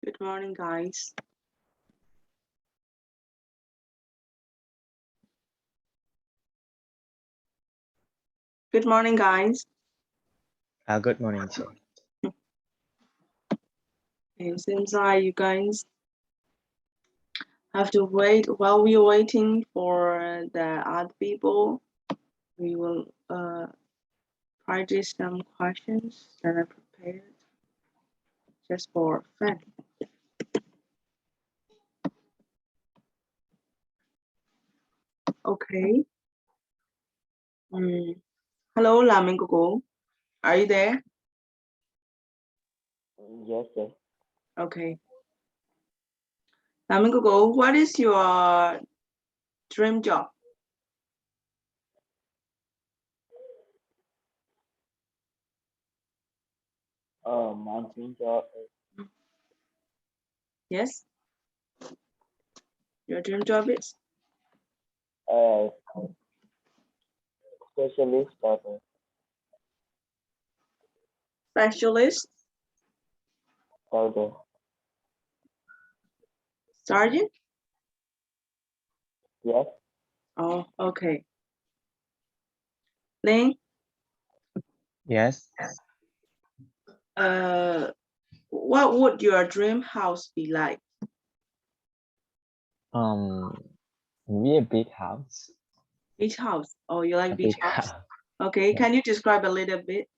Good morning, guys. Good morning, guys. Good morning, sir. Okay, seems like you guys have to wait. While we're waiting for the other people, we will practice some questions that I prepared just for fun. Okay. Hello, Lam Gogo. Are you there? Yes, sir. Okay. Lam Gogo, what is your dream job? My dream job is Yes. Your dream job is specialist doctor. specialist, Doctor. sergeant. Yes. Oh, okay. Ling, Yes. what would your dream house be like? Maybe a big house. Beach house. Oh, you like A beach big house? house. Okay, Yeah. can you describe a little bit?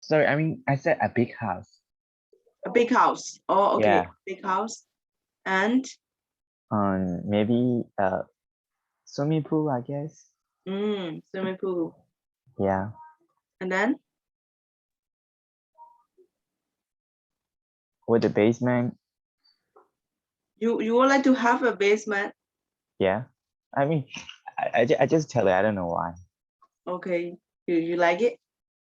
Sorry, I said a big house. A big house. Oh, okay, Yeah. big house. And Maybe swimming pool, I guess. swimming pool. Yeah. And then With the basement. you would like to have a basement. Yeah. I just tell it. I don't know why. Okay, you like it?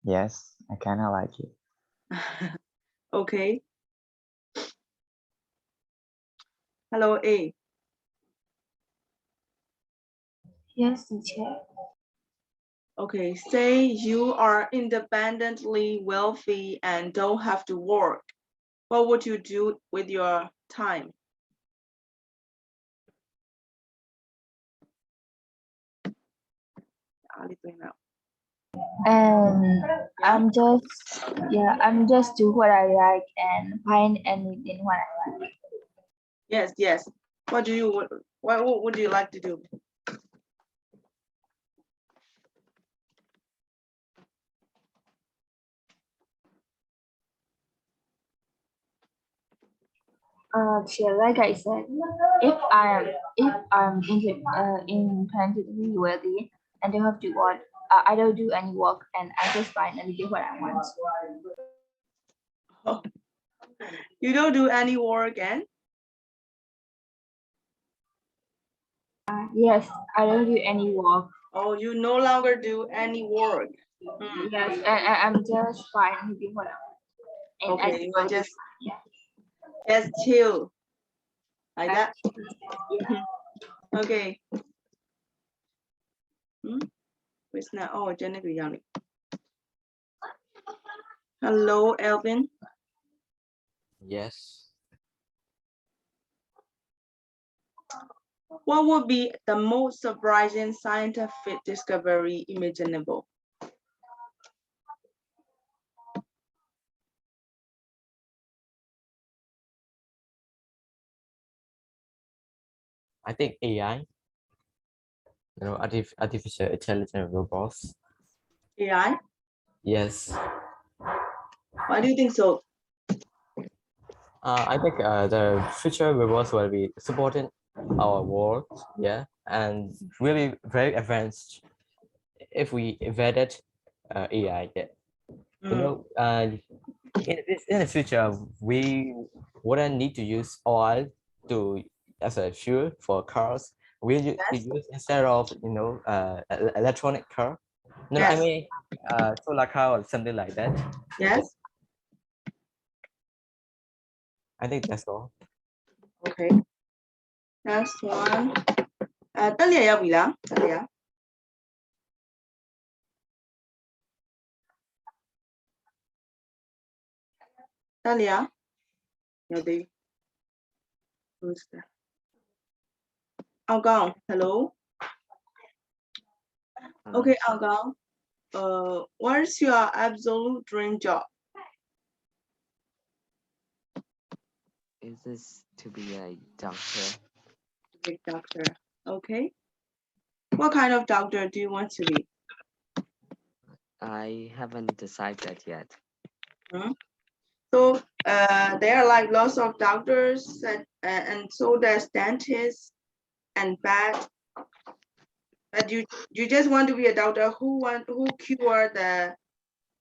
Yes, I kind of like it. Okay. Hello, A. Yes, teacher. Okay, say you are independently wealthy and don't have to work. What would you do with your time? I'm just do what I like and find anything what I like. Yes. What would you like to do? Like I said, if I'm independently wealthy and don't have to work, I don't do any work and I just find anything what I want. Oh, you don't do any work and? Yes, I don't do any work. Oh, you no longer do any work. Yes, and I'm just find anything what I want. And Okay, you are just yeah. chill. Like that. Yeah. Okay. Where's now? Oh, Jenny Guyani. Hello, Elvin. Yes. What would be the most surprising scientific discovery imaginable? I think AI, artificial intelligent robots. AI? Yes. Why do you think so? I think the future robots will be supporting our world, yeah, and really very advanced if we embedded AI. Yeah. In the future, we wouldn't need to use oil to as a fuel for cars. We use instead of electronic car. No, I Yes. mean solar car or something like that. Yes. I think that's all. Okay. Next one. တက်လျက်ရောက်ပြီလားတက်လျက်တက်လျက်ရောက်သေး Who's that? အောင်ကောင်း hello okay အောင်ကောင်း what's your absolute dream job? Is this to be a doctor? Big doctor. Okay. What kind of doctor do you want to be? I haven't decided yet. So there are like lots of doctors and so there's dentists and vet. But you just want to be a doctor who cure the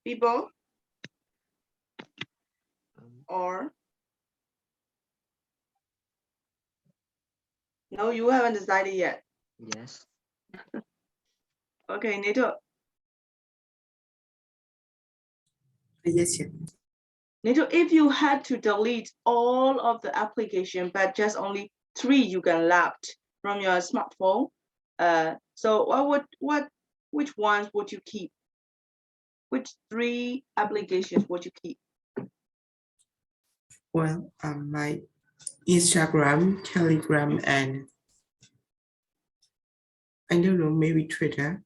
people or no, you haven't decided yet. Yes. Okay, Nito. Yes, yes. Nito, if you had to delete all of the application, but just only 3 you can left from your smartphone, so which ones would you keep? Which 3 applications would you keep? Well, my Instagram, Telegram, and I don't know, maybe Twitter.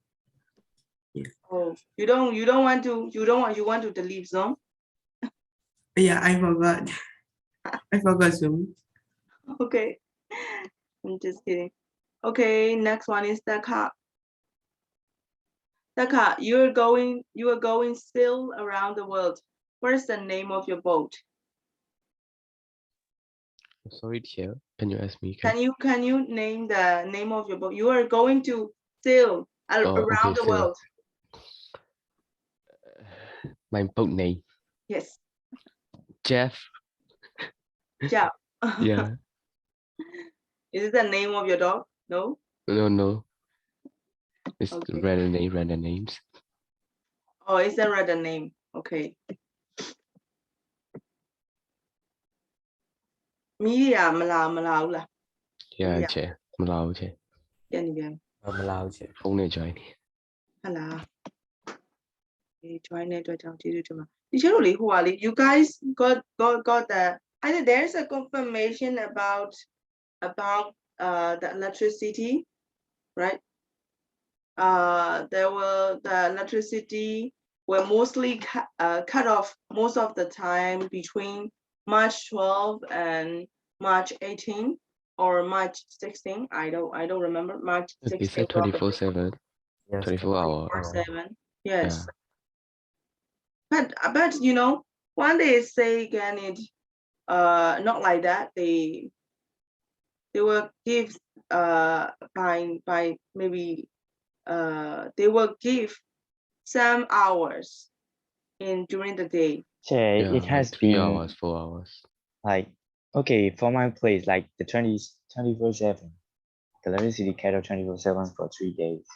Oh, you want to delete some? Yeah, I forgot. I forgot Zoom. Okay, I'm just kidding. Okay, next one is Daka. Daka, you are going sail around the world. What is the name of your boat? Sorry, dear. Can you ask me? Can you name the name of your boat? You are going to sail around the so world. my boat name, Yes. Jeff. Jeff. Yeah. Is it the name of your dog? No. No. It's Okay. random names. Oh, it's a rather name. Okay. Media မလာဘူးလား Yeah, Yeah. che. Malao che. ပြန်နေပြန် မလာဘူးချေ Phone ne join. ဟုတ်လား join တဲ့အတွက်ကြောင့်ကျေးဇူးတင်ပါဒီချေတို့လေဟိုပါလေ you guys got the I think there is a confirmation about the electricity, right? There were the electricity were mostly cut off most of the time between March 12 and March 18 or March 16. I don't remember. March 16. They said 24/7, Yes, 24 hour. 7. Yes. Yeah. But you know, when they say again it not like that, they will give by maybe they will give some hours in during the day. Yeah, Yeah, it has like 3 been hours, 4 hours. like, okay, for my place, like the 24/7, the electricity cut off 24/7 for 3 days.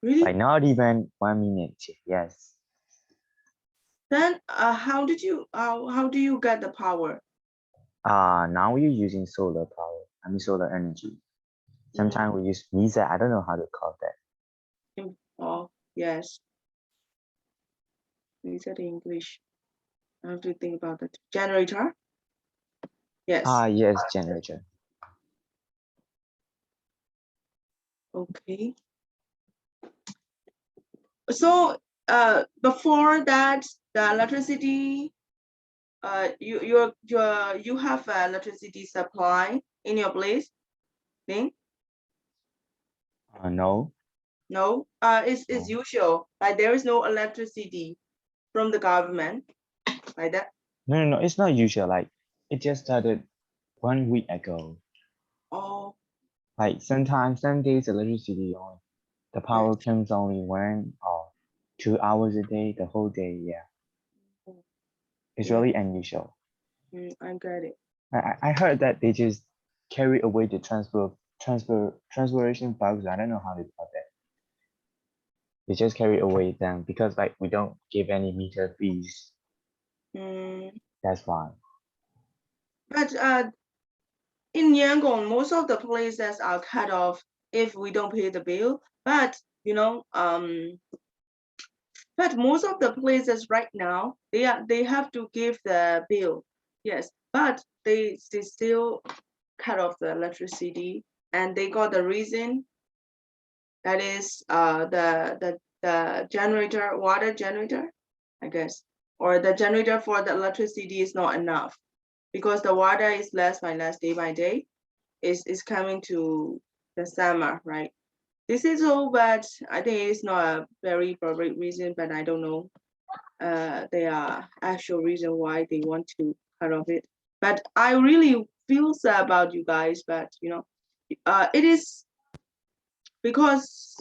Really? Like not even 1 minute. Yes. Then how do you get the power? Now we're using solar power. I mean solar energy. Sometimes we use visa. I don't know how to call that. Oh yes. Is that English? I have to think about it. Generator? Yes. Yes, generator. Okay. So before that, the electricity, you have electricity supply in your place? Thing? No. No. It's usual. Like there is no electricity from the government, like that. No. It's not usual. Like it just started 1 week ago. Oh, Like sometimes, some days electricity on, the power comes only 1 or 2 hours a day, the whole day. Yeah. It's Yeah. really unusual. I get it. I heard that they just carry away the transportation bugs. I don't know how to call that. They just carry away them because like we don't give any meter fees. Mm, That's why. But in Yangon, most of the places are cut off if we don't pay the bill. But you know, but most of the places right now they have to give the bill. Yes, but they still cut off the electricity, and they got the reason that is the generator, water generator, I guess, or the generator for the electricity is not enough because the water is less by less day by day. Is coming to the summer, right? This is all, but I think it's not a very probably reason, but I don't know. There are actual reason why they want to cut off it. But I really feel sad about you guys, but you know, it is because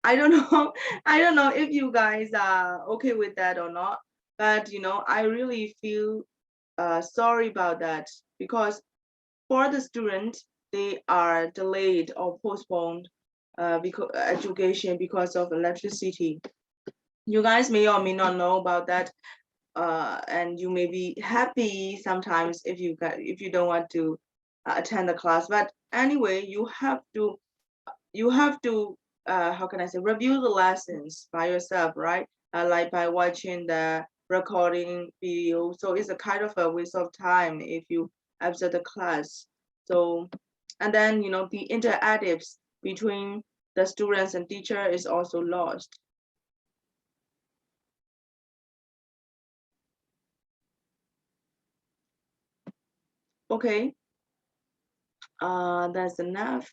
I don't know, I don't know if you guys are okay with that or not. But you know, I really feel sorry about that because for the student, they are delayed or postponed because education because of electricity. You guys may or may not know about that, and you may be happy sometimes if you don't want to attend the class. But anyway, you have to how can I say, review the lessons by yourself, right? Like by watching the recording video. So it's a kind of a waste of time if you observe the class. So, and then you know the interactives between the students and teacher is also lost. Okay, that's enough.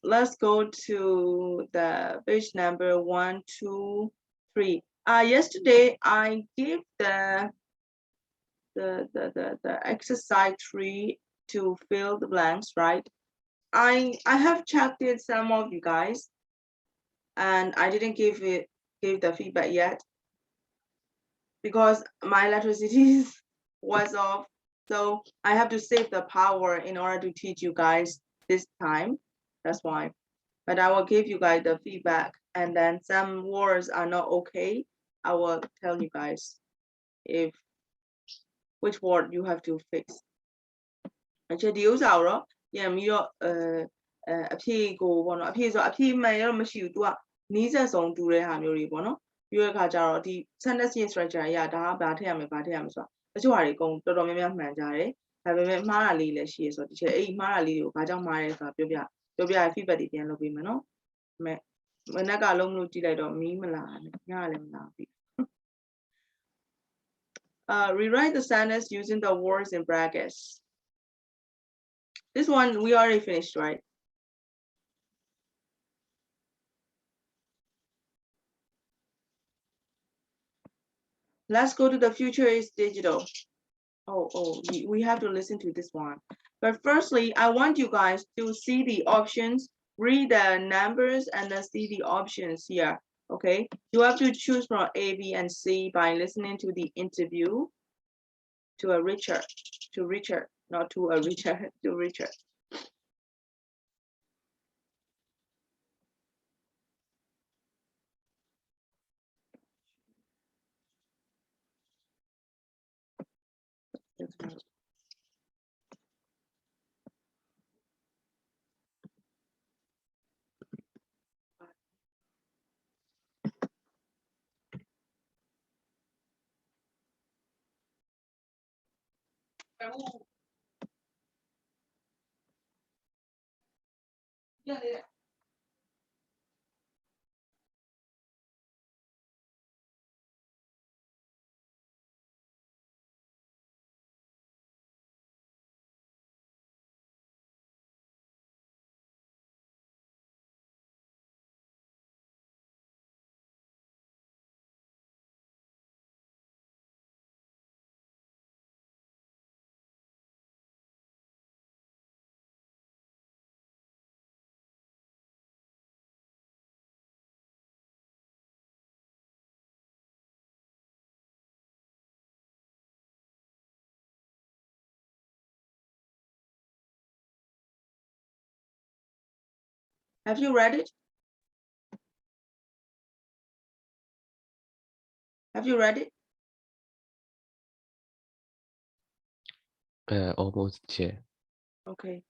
Let's go to the page number 1, 2, 3. Yesterday I gave the exercise 3 to fill the blanks, right? I have checked it some of you guys, and I didn't give the feedback yet because my electricity was off. So I have to save the power in order to teach you guys this time. That's why. But I will give you guys the feedback, and then some words are not okay. I will tell you guys if which word you have to fix. အချက်ဒီဥစ္စာကိုတော့ပြန်ပြီးတော့အဖြေကိုပေါ့နော်အဖြေဆိုအဖြေမှန်ရတော့မရှိဘူး तू ကနီးစပ်ဆုံးတူတဲ့ဟာမျိုးတွေပေါ့နော်ပြီးတဲ့အခါကျတော့ဒီ sentence structure အရာဒါကဘာထည့်ရမယ်ဆိုတာတချို့ဟာတွေအကုန်တော်တော်များများမှန်ကြတယ်ဒါပေမဲ့မှားတာလေးလည်းရှိရဆိုတော့ဒီချက်အဲ့ဒီမှားတာလေးတွေကိုဘာကြောင့်မှားရဲဆိုတာပြောပြ feedback တွေပြန်လုပ်ပေးမယ်နော်မနက်ကလုံးမလို့ကြည့်လိုက်တော့မီးမလာနဲ့ညလည်းမလာဘူး rewrite the sentence using the words in brackets. This one we already finished, right? Let's go to the future is digital. Oh, we have to listen to this one. But firstly, I want you guys to see the options, read the numbers, and then see the options here. Okay, you have to choose from A, B, and C by listening to the interview to Richard, not to a Richard, to Richard. Yeah. Have you read it? Have you read it? Almost, yeah. Okay.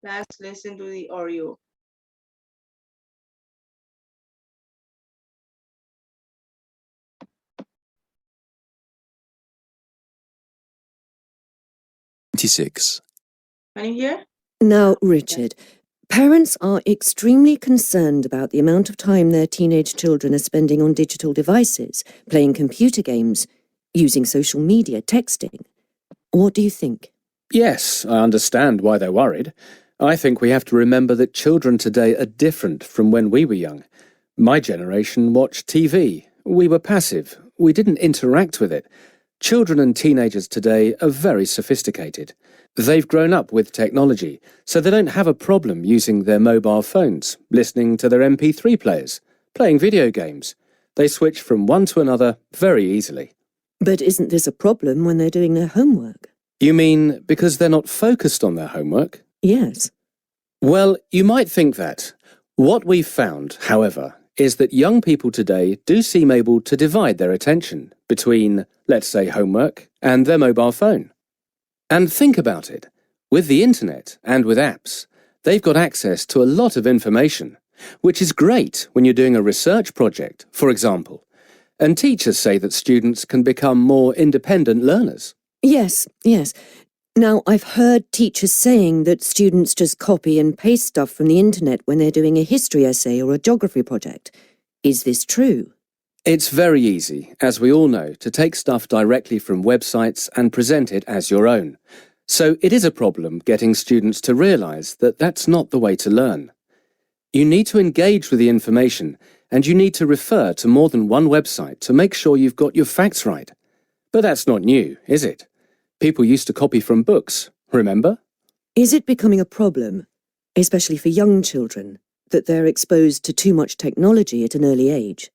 Let's listen to the audio. Can you hear? Now, Richard, parents are extremely concerned about the amount of time their teenage children are spending on digital devices, playing computer games, using social media, texting. What do you think? Yes, I understand why they're worried. I think we have to remember that children today are different from when we were young. My generation watched TV. We were passive. We didn't interact with it. Children and teenagers today are very sophisticated. They've grown up with technology, so they don't have a problem using their mobile phones, listening to their MP3 players, playing video games. They switch from one to another very easily. But isn't this a problem when they're doing their homework? You mean because they're not focused on their homework? Yes. Well, you might think that. What we've found, however, is that young people today do seem able to divide their attention between, let's say, homework and their mobile phone. And think about it. With the internet and with apps, they've got access to a lot of information, which is great when you're doing a research project, for example. And teachers say that students can become more independent learners. Yes. Now, I've heard teachers saying that students just copy and paste stuff from the internet when they're doing a history essay or a geography project. Is this true? It's very easy, as we all know, to take stuff directly from websites and present it as your own. So it is a problem getting students to realise that that's not the way to learn. You need to engage with the information, and you need to refer to more than one website to make sure you've got your facts right. But that's not new, is it? People used to copy from books, remember? Is it becoming a problem, especially for young children, that they're exposed to too much technology at an early age?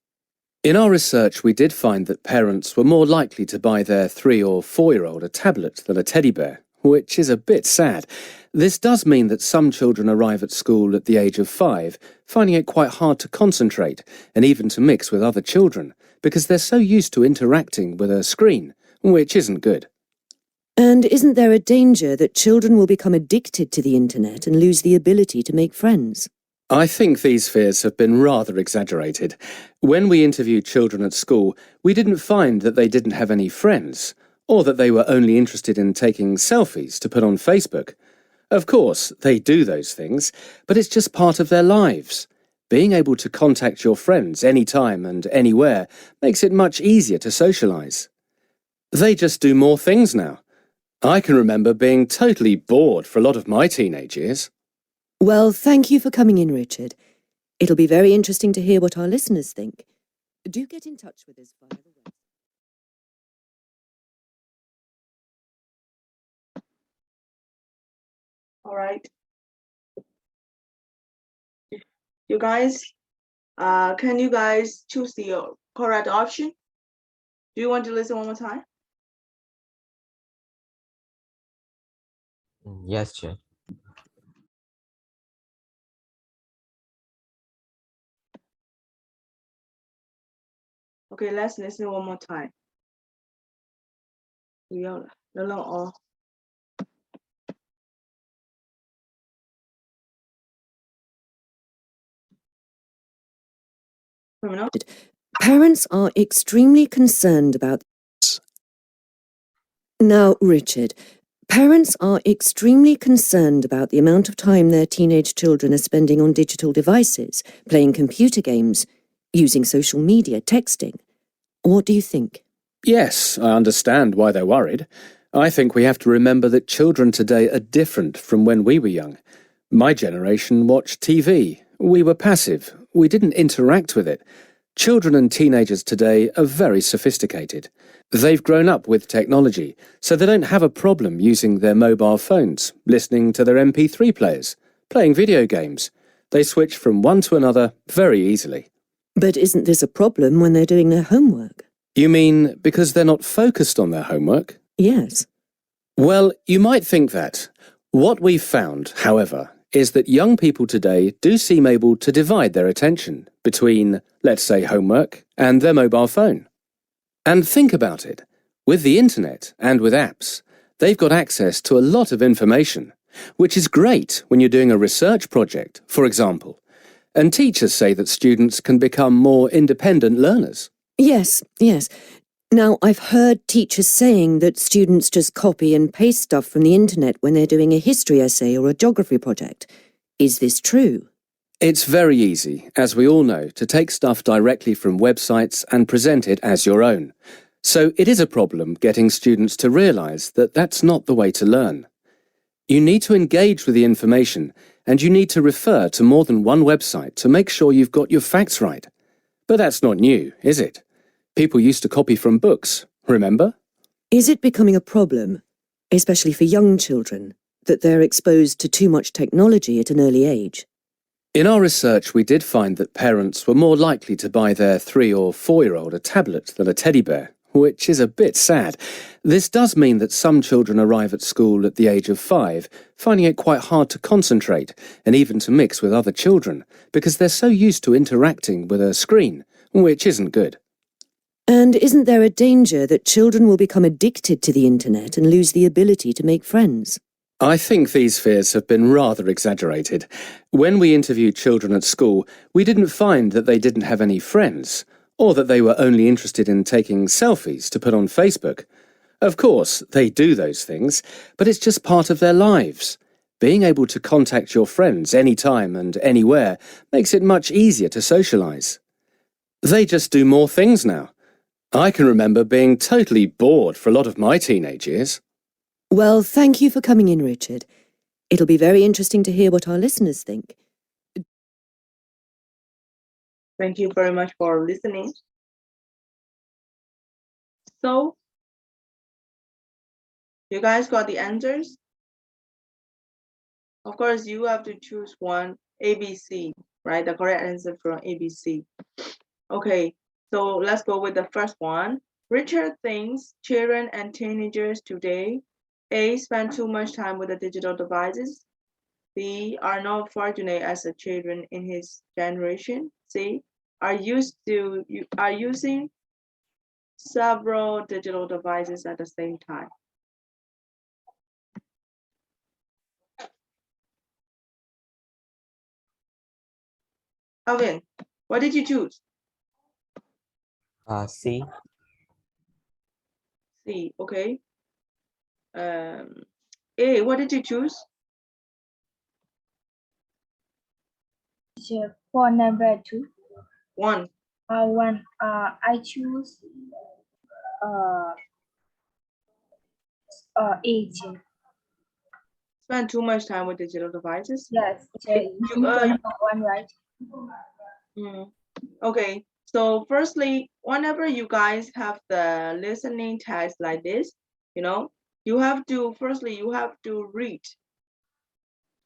In our research, we did find that parents were more likely to buy their 3 or 4-year-old a tablet than a teddy bear, which is a bit sad. This does mean that some children arrive at school at the age of 5, finding it quite hard to concentrate and even to mix with other children, because they're so used to interacting with a screen, which isn't good. And isn't there a danger that children will become addicted to the internet and lose the ability to make friends? I think these fears have been rather exaggerated. When we interviewed children at school, we didn't find that they didn't have any friends, or that they were only interested in taking selfies to put on Facebook. Of course, they do those things, but it's just part of their lives. Being able to contact your friends anytime and anywhere makes it much easier to socialise. They just do more things now. I can remember being totally bored for a lot of my teenage years. Well, thank you for coming in, Richard. It'll be very interesting to hear what our listeners think. Do get in touch with us via the web. All right. You guys, can you guys choose the correct option? Do you want to listen one more time? Yes, Chair. Okay, let's listen one more time. 不要了，冷冷哦。Parents are extremely concerned about... Now, Richard, parents are extremely concerned about the amount of time their teenage children are spending on digital devices, playing computer games, using social media, texting. What do you think? Yes, I understand why they're worried. I think we have to remember that children today are different from when we were young. My generation watched TV. We were passive. We didn't interact with it. Children and teenagers today are very sophisticated. They've grown up with technology, so they don't have a problem using their mobile phones, listening to their MP3 players, playing video games. They switch from one to another very easily. But isn't this a problem when they're doing their homework? You mean because they're not focused on their homework? Yes. Well, you might think that. What we've found, however, is that young people today do seem able to divide their attention between, let's say, homework and their mobile phone. And think about it. With the internet and with apps, they've got access to a lot of information, which is great when you're doing a research project, for example. And teachers say that students can become more independent learners. Yes. Now, I've heard teachers saying that students just copy and paste stuff from the internet when they're doing a history essay or a geography project. Is this true? It's very easy, as we all know, to take stuff directly from websites and present it as your own. So it is a problem getting students to realise that that's not the way to learn. You need to engage with the information, and you need to refer to more than one website to make sure you've got your facts right. But that's not new, is it? People used to copy from books, remember? Is it becoming a problem, especially for young children, that they're exposed to too much technology at an early age? In our research, we did find that parents were more likely to buy their 3 or 4-year-old a tablet than a teddy bear, which is a bit sad. This does mean that some children arrive at school at the age of 5, finding it quite hard to concentrate and even to mix with other children, because they're so used to interacting with a screen, which isn't good. And isn't there a danger that children will become addicted to the internet and lose the ability to make friends? I think these fears have been rather exaggerated. When we interviewed children at school, we didn't find that they didn't have any friends, or that they were only interested in taking selfies to put on Facebook. Of course, they do those things, but it's just part of their lives. Being able to contact your friends anytime and anywhere makes it much easier to socialise. They just do more things now. I can remember being totally bored for a lot of my teenage years. Well, thank you for coming in, Richard. It'll be very interesting to hear what our listeners think. Thank you very much for listening. So, you guys got the answers? Of course, you have to choose one, ABC, right? The correct answer from ABC. Okay, so let's go with the first one. Richard thinks children and teenagers today, A, spend too much time with the digital devices, B, are not fortunate as the children in his generation, C, are using several digital devices at the same time. Alvin, what did you choose? C. C, okay. A, what did you choose? For number 2. One. I choose A. Spend too much time with digital devices? Yes, one, right? Okay, so firstly, whenever you guys have the listening test like this, you have to read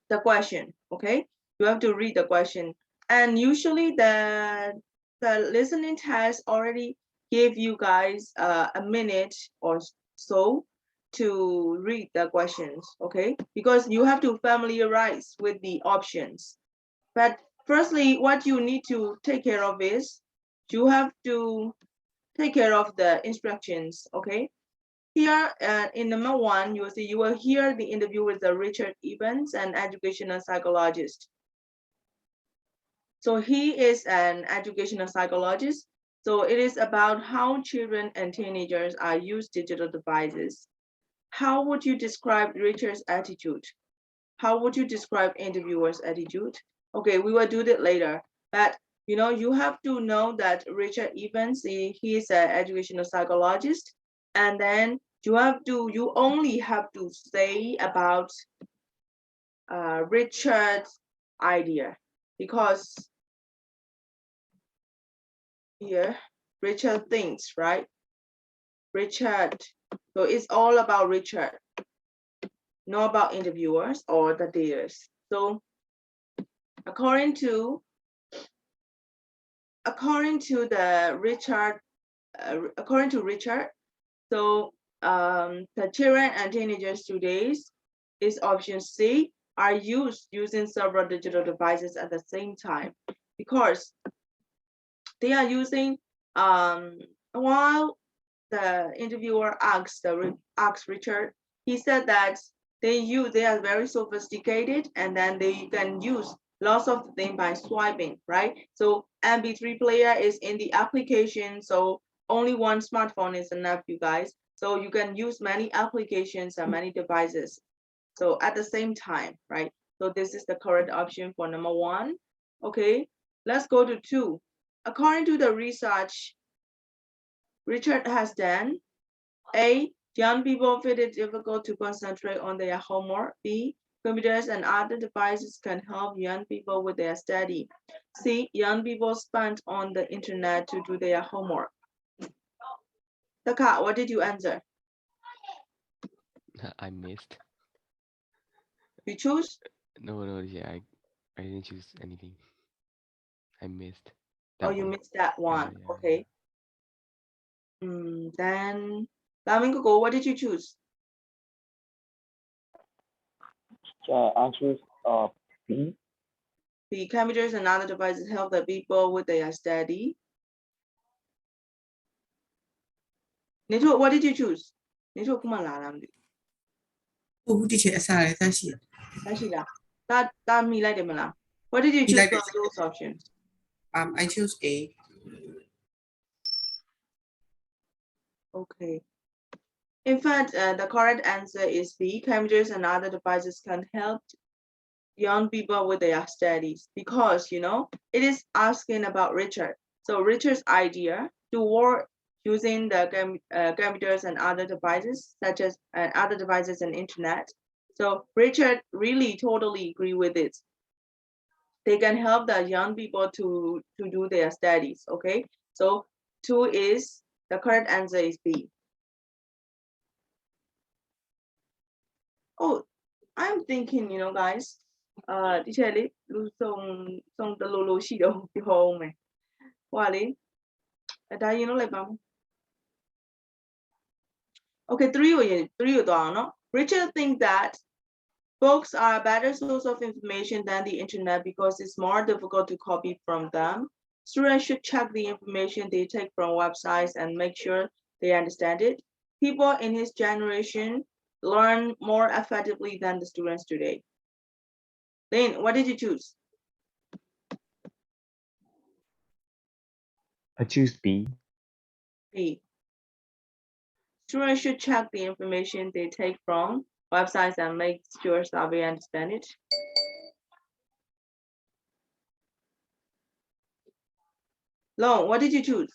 the question, okay? You have to read the question. And usually the listening test already give you guys a minute or so to read the questions, okay? Because you have to familiarize with the options. But firstly, what you need to take care of is you have to take care of the instructions, okay? Here in number 1, you will hear the interview with the Richard Evans, an educational psychologist. So he is an educational psychologist. So it is about how children and teenagers are used digital devices. How would you describe Richard's attitude? How would you describe interviewer's attitude? Okay, we will do that later. But you have to know that Richard Evans, he is an educational psychologist, and then you only have to say about Richard's idea, because here Richard thinks, right? Richard, so it's all about Richard, not about interviewers or the daters. So according to according to Richard, so the children and teenagers today is option C, are using several digital devices at the same time, because they are using while the interviewer asked Richard, he said that they are very sophisticated, and then they can use lots of things by swiping, right? So MP3 player is in the application, so only one smartphone is enough, you guys. So you can use many applications and many devices, so at the same time, right? So this is the correct option for number 1. Okay, let's go to 2. According to the research Richard has done, A, young people find it difficult to concentrate on their homework. B, computers and other devices can help young people with their study. C, young people spend on the internet to do their homework. Taka, what did you answer? I missed. You choose? No, yeah, I didn't choose anything. I missed. Oh, that you one. missed that one. Yeah. Okay. Then, Lamingo, what did you choose? I choose B. The computers and other devices help the people with their study. Nito, what did you choose? Nito, come on, Lam. 我的确啥来但是 What did you choose like from it. those options? I choose A. Okay. In fact, the correct answer is B. Computers and other devices can help young people with their studies, because, it is asking about Richard. So Richard's idea to work using the computers and other devices, such as other devices and internet. So Richard really totally agree with it. They can help the young people to do their studies, okay? So 2 is, the correct answer is B. Oh, I'm thinking, guys, teacher လေးလူစုံတလူလူရှိတော့ပြောအောင်မယ်ဟိုကလေဒါရင်လို့လိုက်ပါဦး Okay, 3ကိုသွားအောင်နော် Richard think that books are a better source of information than the internet because it's more difficult to copy from them. Students should check the information they take from websites and make sure they understand it. People in his generation learn more effectively than the students today. Lynn, what did you choose? I choose B. B. Students should check the information they take from websites and make sure they understand it. Long, what did you choose?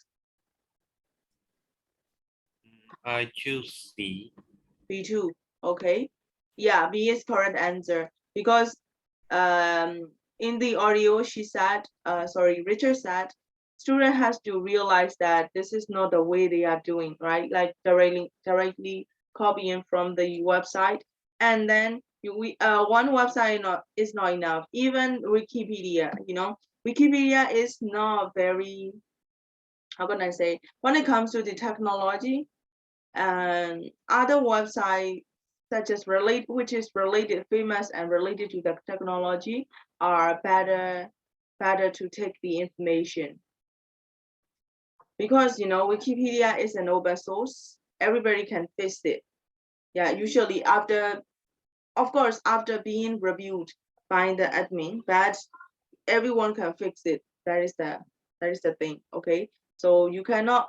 I choose B. B2. Okay. Yeah, B is correct answer, because in the audio Richard said student has to realize that this is not the way they are doing, right? Like directly copying from the website, and then one website is not enough. Even Wikipedia, Wikipedia is not very, how can I say, when it comes to the technology, and other websites such as which is related, famous and related to the technology, are better to take the information. Because Wikipedia is an open source, everybody can fix it. Yeah, usually after being reviewed by the admin, but everyone can fix it. That is the thing. Okay, so you cannot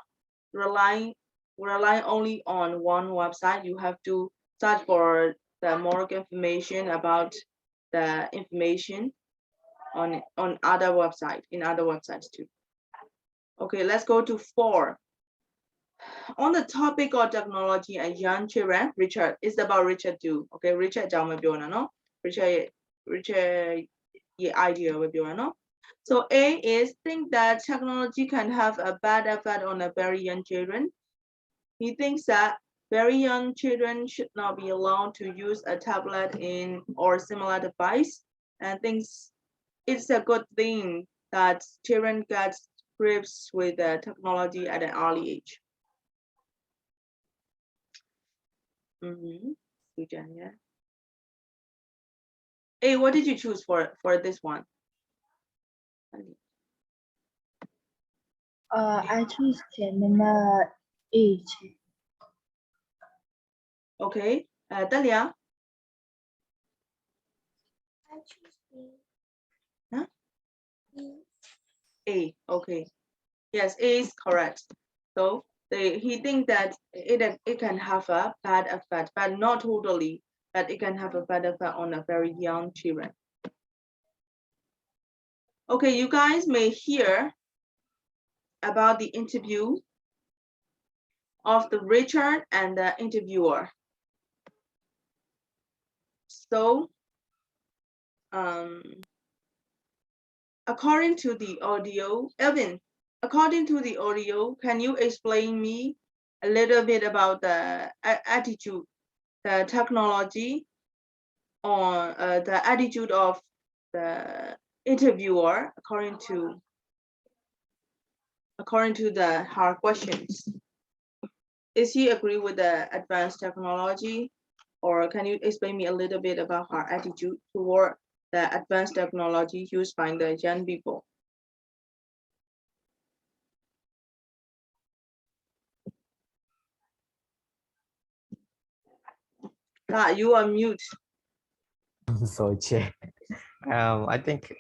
rely only on one website. You have to search for the more information about the information on other websites, in other websites too. Okay, let's go to 4. On the topic of technology and young children, Richard, it's about Richard too. Okay, Richardကြောင့်ပဲပြောတာနော် Richardရဲ့ idea ပဲပြောတာနော် So A is think that technology can have a bad effect on the very young children. He thinks that very young children should not be allowed to use a tablet or similar device, and thinks it's a good thing that children get grips with the technology at an early age. Sujan, yeah. Hey, what did you choose for this one? I choose number 8. Okay, Dalia. I choose B. Huh? B. A. Okay. Yes, A is correct. So he thinks that it can have a bad effect, but not totally. But it can have a bad effect on a very young children. Okay, you guys may hear about the interview of the Richard and the interviewer. So, according to the audio, Elvin, according to the audio, can you explain me a little bit about the attitude, the technology, or the attitude of the interviewer according to the hard questions? Is he agree with the advanced technology, or can you explain me a little bit about her attitude toward the advanced technology used by the young people? You are mute. So Chair, I think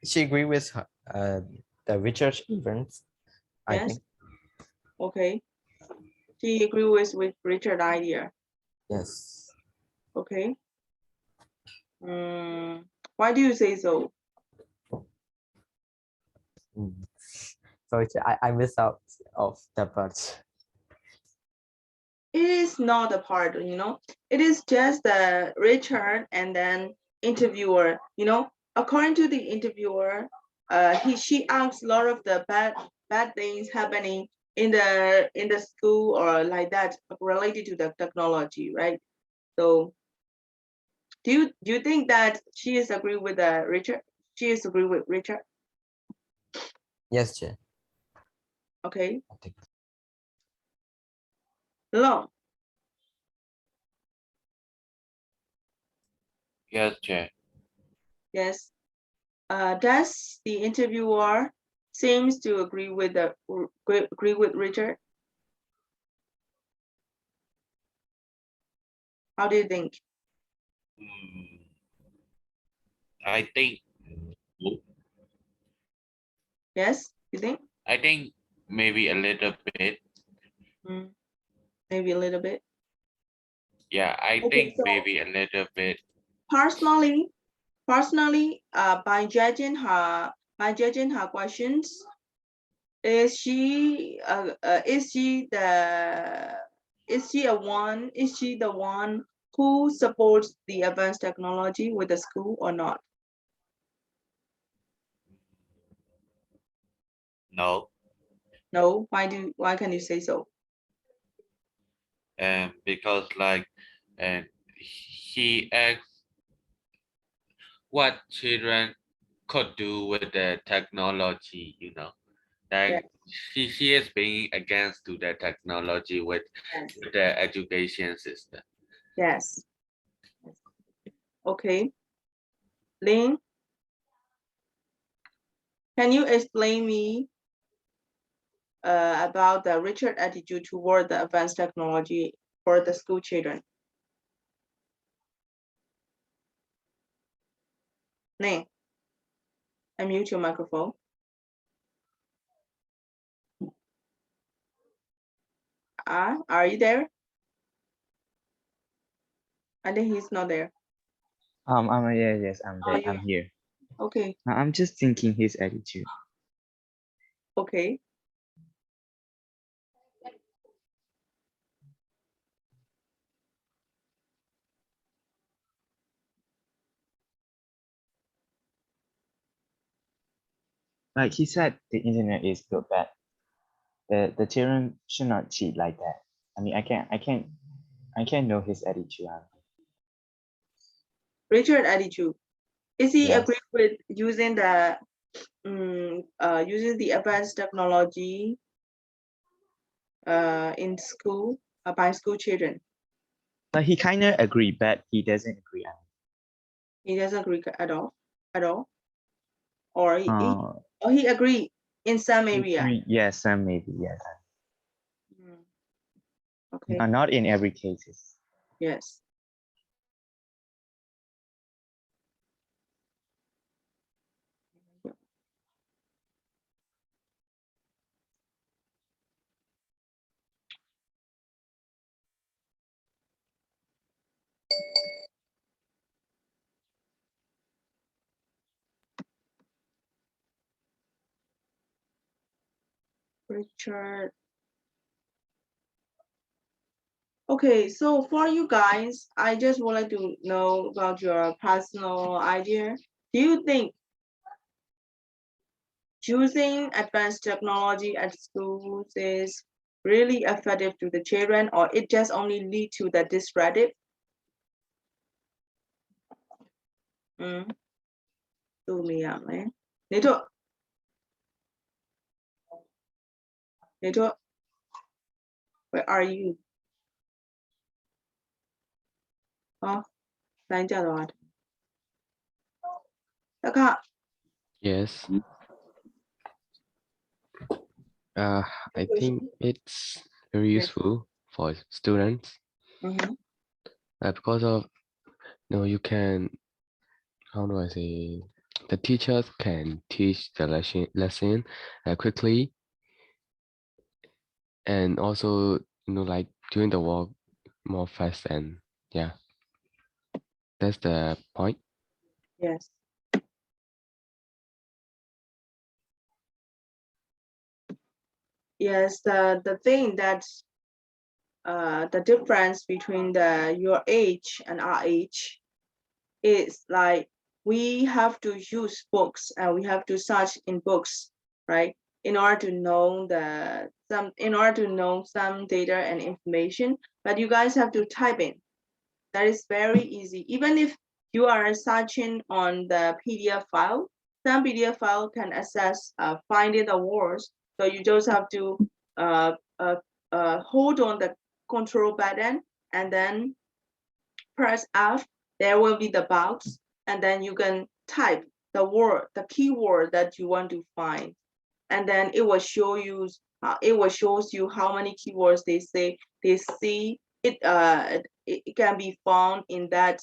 she agree with her, the research events. I Yes. think Okay. She agree with Richard idea. yes. Okay. Why do you say so? So I miss out of that part. It is not a part, you know. It is just the Richard and then interviewer, you know. According to the interviewer, she asks a lot of the bad things happening in the school or like that related to the technology, right? So do you think that she is agree with the Richard? She is agree with Richard? Yes, Chair. Okay. I think Long. Yes, Chair. Yes. Does the interviewer seems to agree with Richard? How do you think? I think. Yes, you think? I think maybe a little bit. Maybe a little bit. Yeah, I Okay, think so maybe a little bit. personally, by judging her questions, is she the one who supports the advanced technology with the school or not? No, No. Why can you say so? because like, and he asked what children could do with the technology, you know, Yeah. like she is being against to the technology with Yes. the education system. Yes. Okay. Lynn, can you explain me about the Richard attitude toward the advanced technology for the school children? Lynn, unmute your microphone. Are you there? I think he's not there. Yes, I'm there. you I'm here. Okay. I'm just thinking his attitude. Okay. Like he said, the internet is good, but the children should not cheat like that. I mean, I can't know his attitude. Richard attitude. Is he Yes. agree with using the using the advanced technology in school by school children. But he kind of agree, but he doesn't agree. He doesn't agree at all, or Uh, he agree in some area. yes, some maybe, yes. Okay. Not in every cases. Yes. Richard. Okay, so for you guys, I just would like to know about your personal idea. Do you think choosing advanced technology at schools is really effective to the children, or it just only lead to the discredit? To me, man. Nito, where are you? Oh, thank you, Lord. Yes. I think it's very useful for students because of you can, how do I say, the teachers can teach the lesson quickly, and also like doing the work more fast, and yeah, that's the point. Yes. Yes, the thing that the difference between your age and our age is like we have to use books and we have to search in books, right? In order to know some data and information, but you guys have to type in. That is very easy. Even if you are searching on the PDF file, some PDF file can access finding the words. So you just have to hold on the control button and then press F. There will be the box, and then you can type the word, the keyword that you want to find, and then it will show you. It will shows you how many keywords they say they see. It can be found in that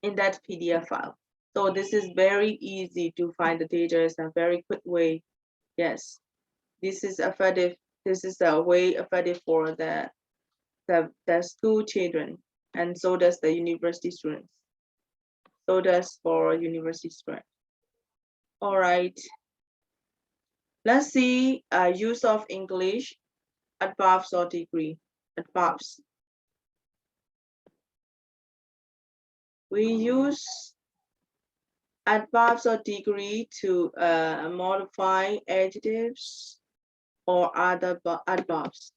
PDF file. So this is very easy to find the data. It's a very quick way. Yes, this is effective. This is a way effective for the school children, and so does the university students. So does for university students. All right. Let's see use of English adverbs or degree. Adverbs. We use adverbs or degree to modify adjectives or other adverbs.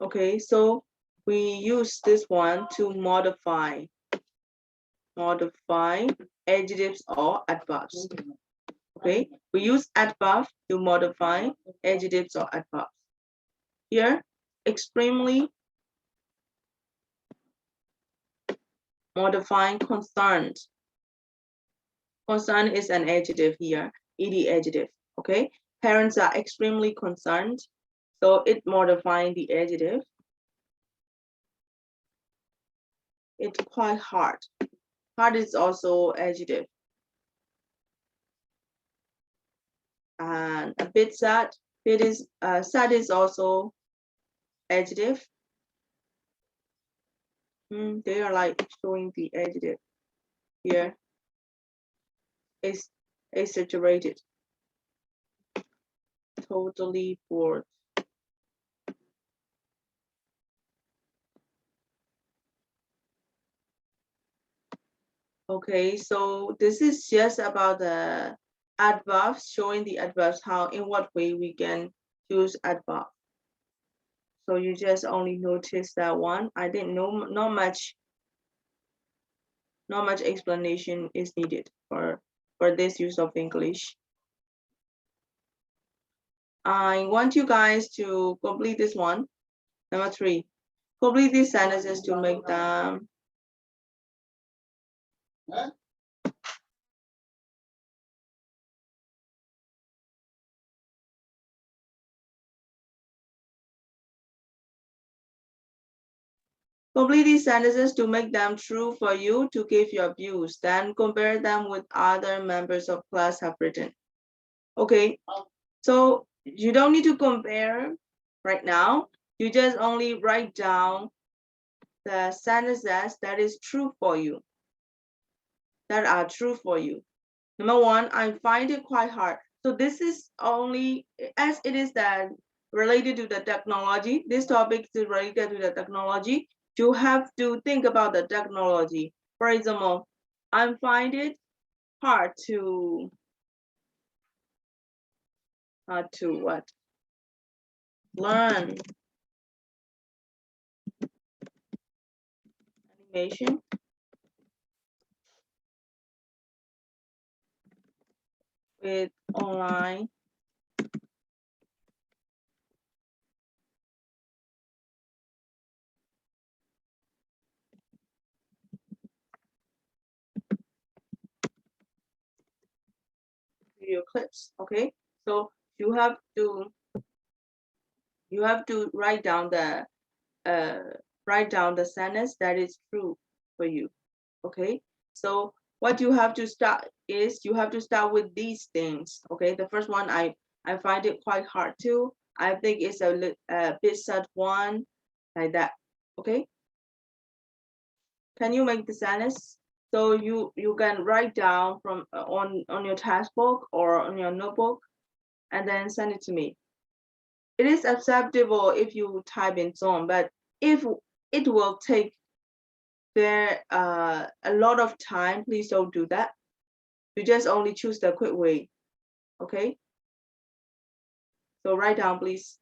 Okay, so we use this one to modify adjectives or adverbs. Okay, we use adverb to modify adjectives or adverbs. Here, extremely modifying concerned. Concerned is an adjective here, ed adjective. Okay, parents are extremely concerned, so it modifying the adjective. It's quite hard. Hard is also adjective. And a bit sad. Sad is also adjective. They are like showing the adjective here. Is exaggerated. Totally bored. Okay, so this is just about the adverbs, showing the adverbs, how in what way we can use adverb. So you just only notice that one. I think not much explanation is needed for for this use of English. I want you guys to complete this one. Number 3, complete these sentences to make them complete these sentences to make them true for you to give your views. Then compare them with other members of class have written. Okay, so you don't need to compare right now. You just only write down the sentences that is true for you, that are true for you. Number 1, I find it quite hard. So this is only, as it is that related to the technology, this topic is related to the technology, you have to think about the technology. For example, I find it hard to what? Learn animation with online video clips. Okay, so you have to write down the sentence that is true for you. Okay, so what you have to start is you have to start with these things. Okay, the first one, I find it quite hard to. I think it's a bit sad one, like that. Okay, can you make the sentence? So you can write down from on your textbook or on your notebook, and then send it to me. It is acceptable if you type in Zoom, but if it will take a lot of time, please don't do that. You just only choose the quick way. Okay, so write down, please.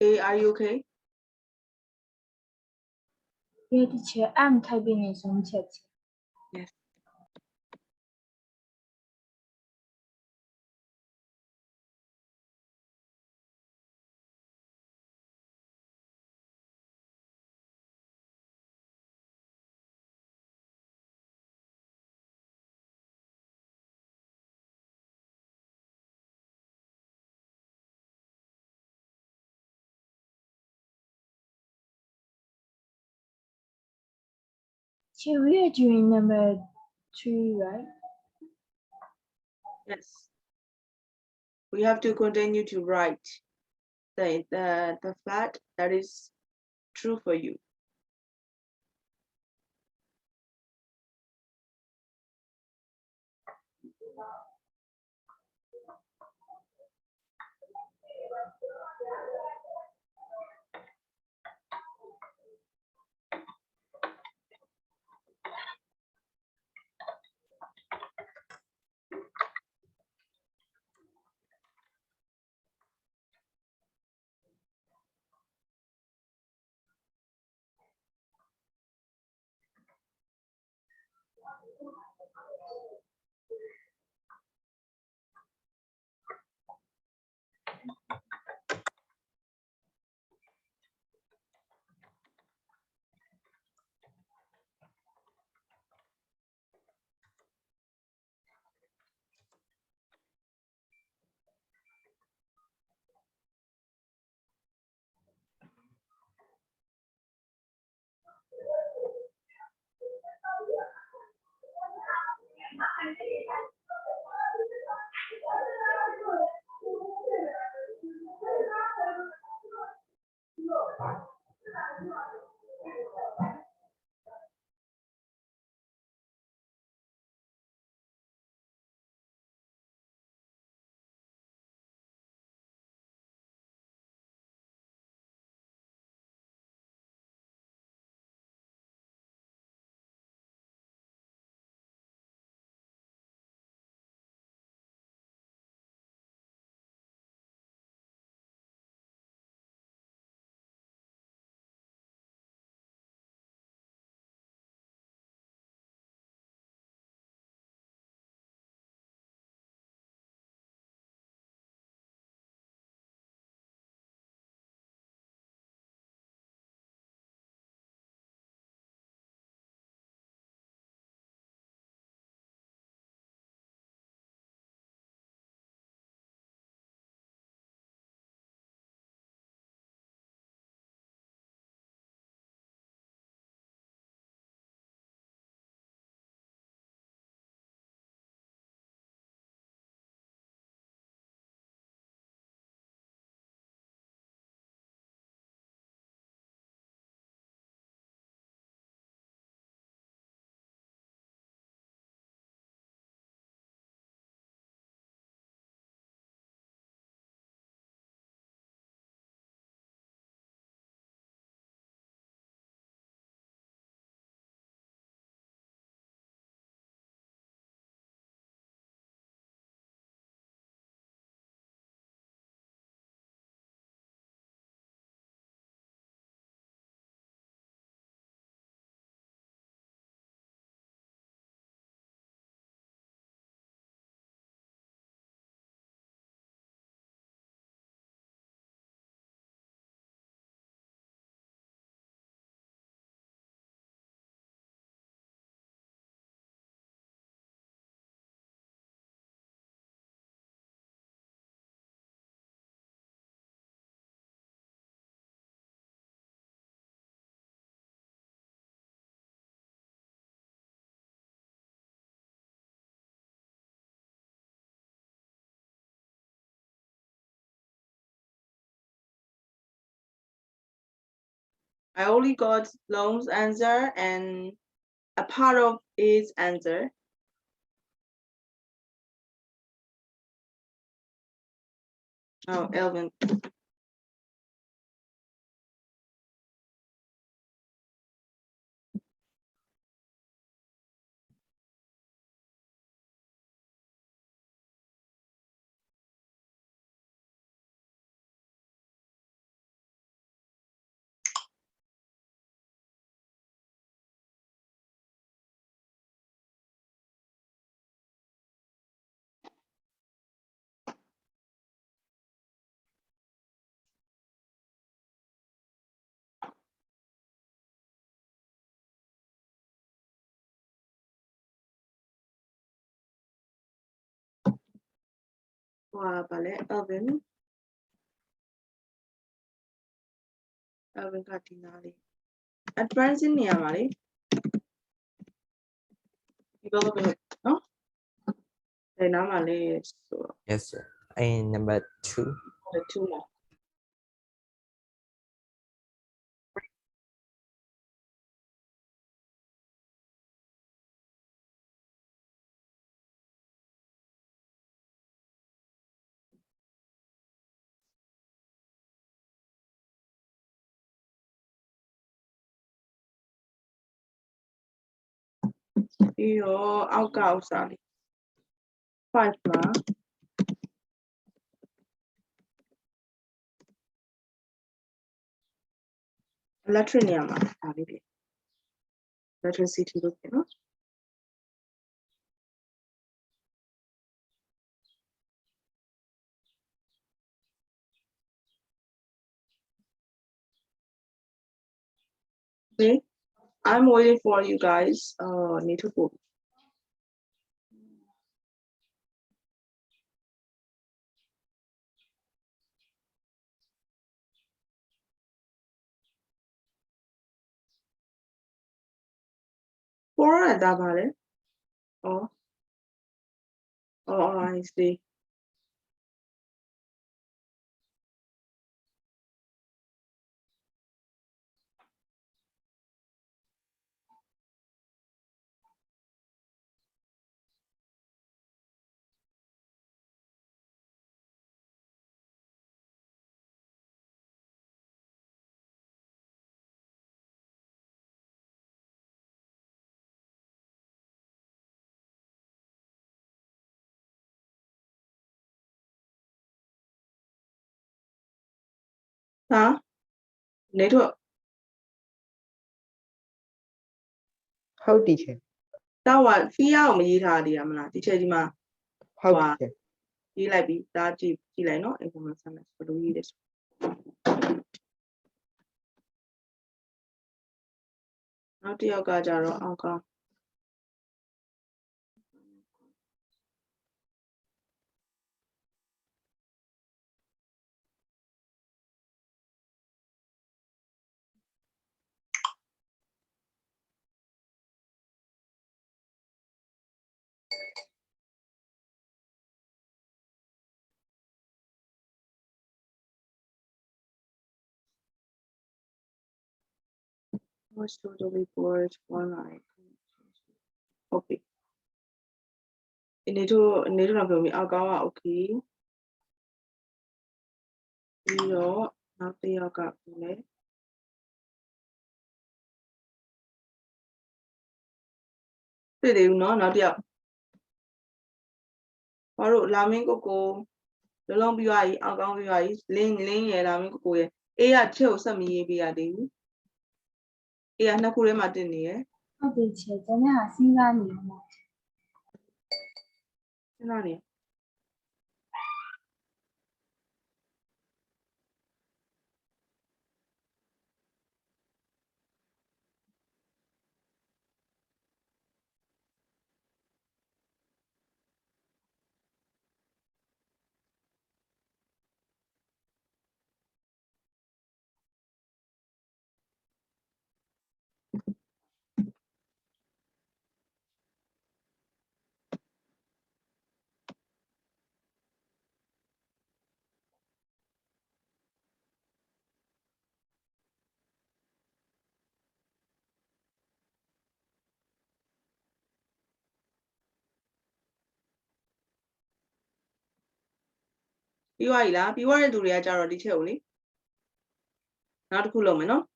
Hey, are you okay? Yeah, teacher, I'm typing in some chat. Yes. So we are doing number 3, right? Yes. We have to continue to write the fact that is true for you. I only got Long's answer and a part of his answer. Oh, Elvin. Wow, ballet, Elvin. Elvin Cardinali. Advancing near Mali. Developing, no? The Namale, so Yes, sir. And number 2. the two now. Yo, outside. 5 ma. Latrinium, electricity, no? I'm waiting for you guys. Need to go. For that, vale. Oh, I see. Huh? Network. How teacher? That one. Fear me hard. I'm not. Teacher, di ma. How Wow. teacher? You like be that cheap. You like no information. For the read this. Now to your gajaro uncle. What's the report online? Okay. Need to not me. I'll go out. Okay. You know, now to your got me. They do not yet. Or Lamin go. The long BI, I'll go BI. Ling, and Lamin go. Chill some ye be a day. Nakure Martin. ဟုတ်တယ်ချေကျွန်တော်ကစဉ်းစားနေမှာ Nani? You are la. You are the Ria Jaro detail. Not cool, no?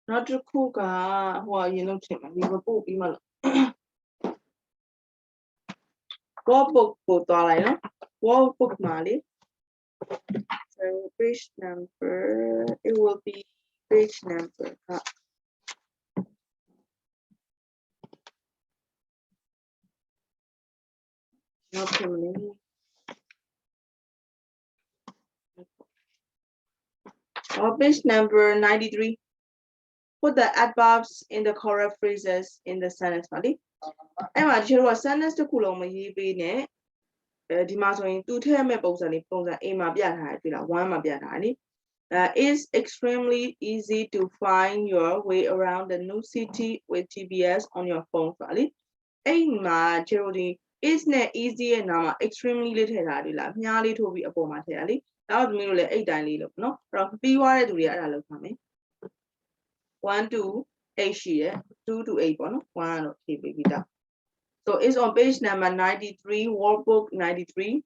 Not to cook. Who are you know? We were both email. What book put all what book Mali? So page number. It will be page number. Not too many. Page number 93. Put the adverbs in the correct phrases in the sentence. Mali. I'm actually a sentence to cool on my evening. ဒီမှာဆိုရင်သူထည့်မဲ့ပုံစံလေးပုံစံ A မှာပြထားတယ်တွေ့လား1မှာပြထားတယ် It's extremely easy to find your way around the new city with GPS on your phone ဆိုတာလေအဲ့မှာကျတော့ဒီ is နဲ့ easy ရဲ့နားမှာ extremely လေးထည့်ထားတယ်တွေ့လားမြားလေးထိုးပြီးအပေါ်မှာထည့်တာလေဒါတော့သမီးတို့လည်းအဲ့တိုင်းလေးလို့နော်အဲ့တော့ပြီးသွားတဲ့သူတွေကအဲ့ဒါလုပ်ပါမယ်1 to 8ရှိရယ်2 to 8ပေါ့နော်1ကတော့ဖြည့်ပေးပြီးသား So it's on page number 93, workbook 93,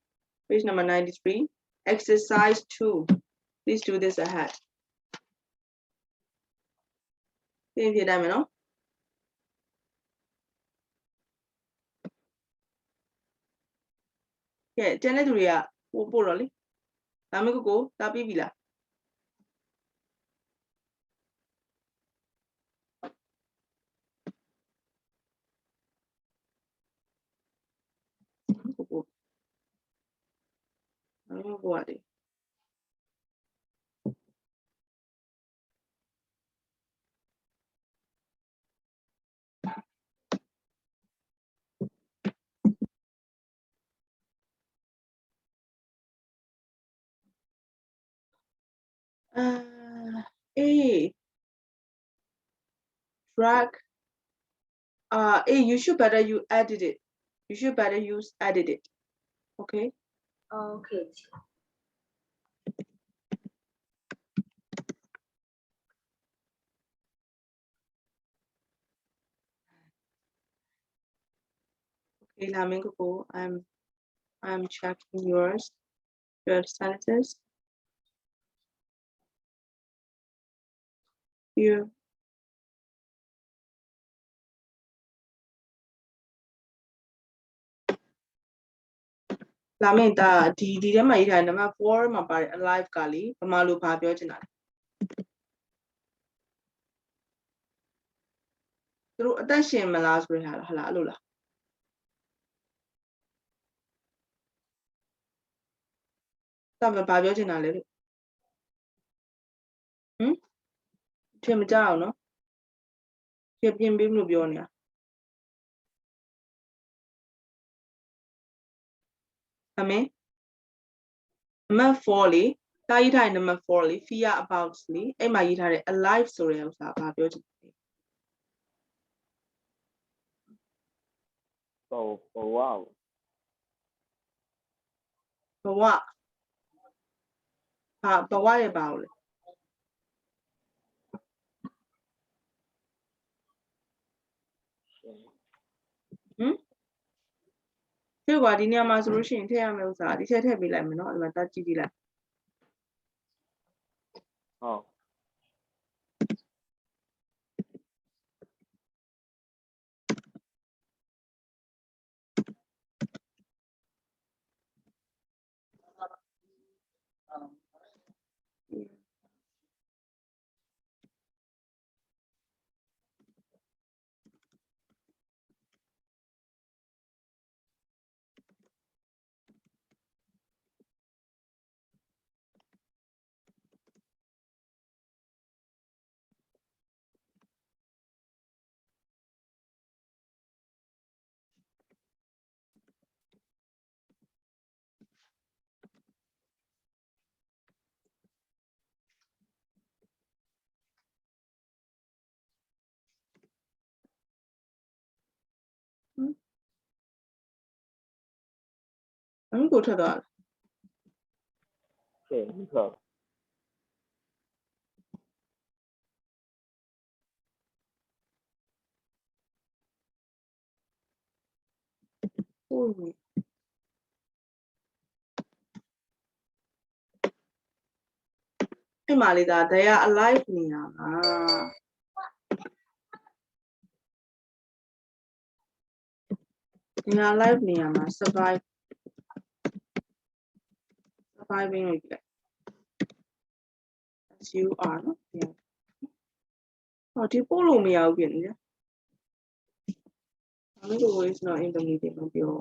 page number 93, exercise 2. Please do this ahead. Okay, tell it to Ria. What poorly? Lamigo go, tapi villa. Go at it. A drag. You should better you edit it. You should better use edit it. Okay. Okay. Okay, Lamingko, I'm checking your sentences. You. Laming da diထဲမှာရေးထားတယ် number 4 မှာပါတယ် alive ကလေဗမာလိုဘာပြောချင်တာလဲသူတို့အသက်ရှင်မလားဆိုတဲ့ဟာလားဟလားအဲ့လိုလားဒါမှဘာပြောချင်တာလဲလို့ထင်မကြအောင်နော်ပြင်ပေးမလို့ပြောနေတာအမေ number 4လေတားရေးထားတဲ့ number 4လေ fear about လေအဲ့မှာရေးထားတဲ့ alive ဆိုတဲ့ဥစ္စာဘာပြောချင်လဲဘဝရဲ့ဘာလို့လဲဒီကွာဒီနေရာမှာဆိုလို့ရှိရင်ထည့်ရမယ့်ဥစ္စာဒီထည့်ပေးလိုက်မယ်နော်အဲ့မှာတက်ကြည့်ကြည့်လိုက်ဟုတ်ကိုထွက်သွားတယ်ဟုတ်အဲ့မှာလေဒါ they are alive နေရမှာthey are alive နေရမှာ surviving လို့ကြည့်လိုက် as you are နော်ဟောဒီပို့လို့မရဘူးပြင်နေဒါမျိုးကို is not intermediate လို့ပြော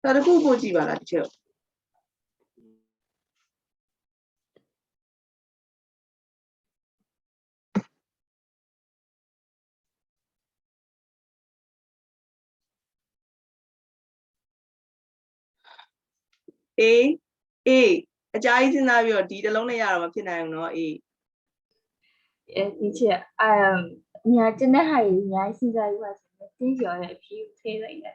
တာဒါတခုပို့ကြည့်ပါလားဒီချက် A အကြာကြီးစဉ်းစားပြီးတော့ဒီတစ်လုံးနဲ့ရတော့မဖြစ်နိုင်ဘူးเนาะ A ဒီချက်ညာကျတဲ့ဟာကြီးအများကြီးစဉ်းစားပြီးပါစေတင်းကျော်ရဲ့အဖြူထည့်လိုက်တာ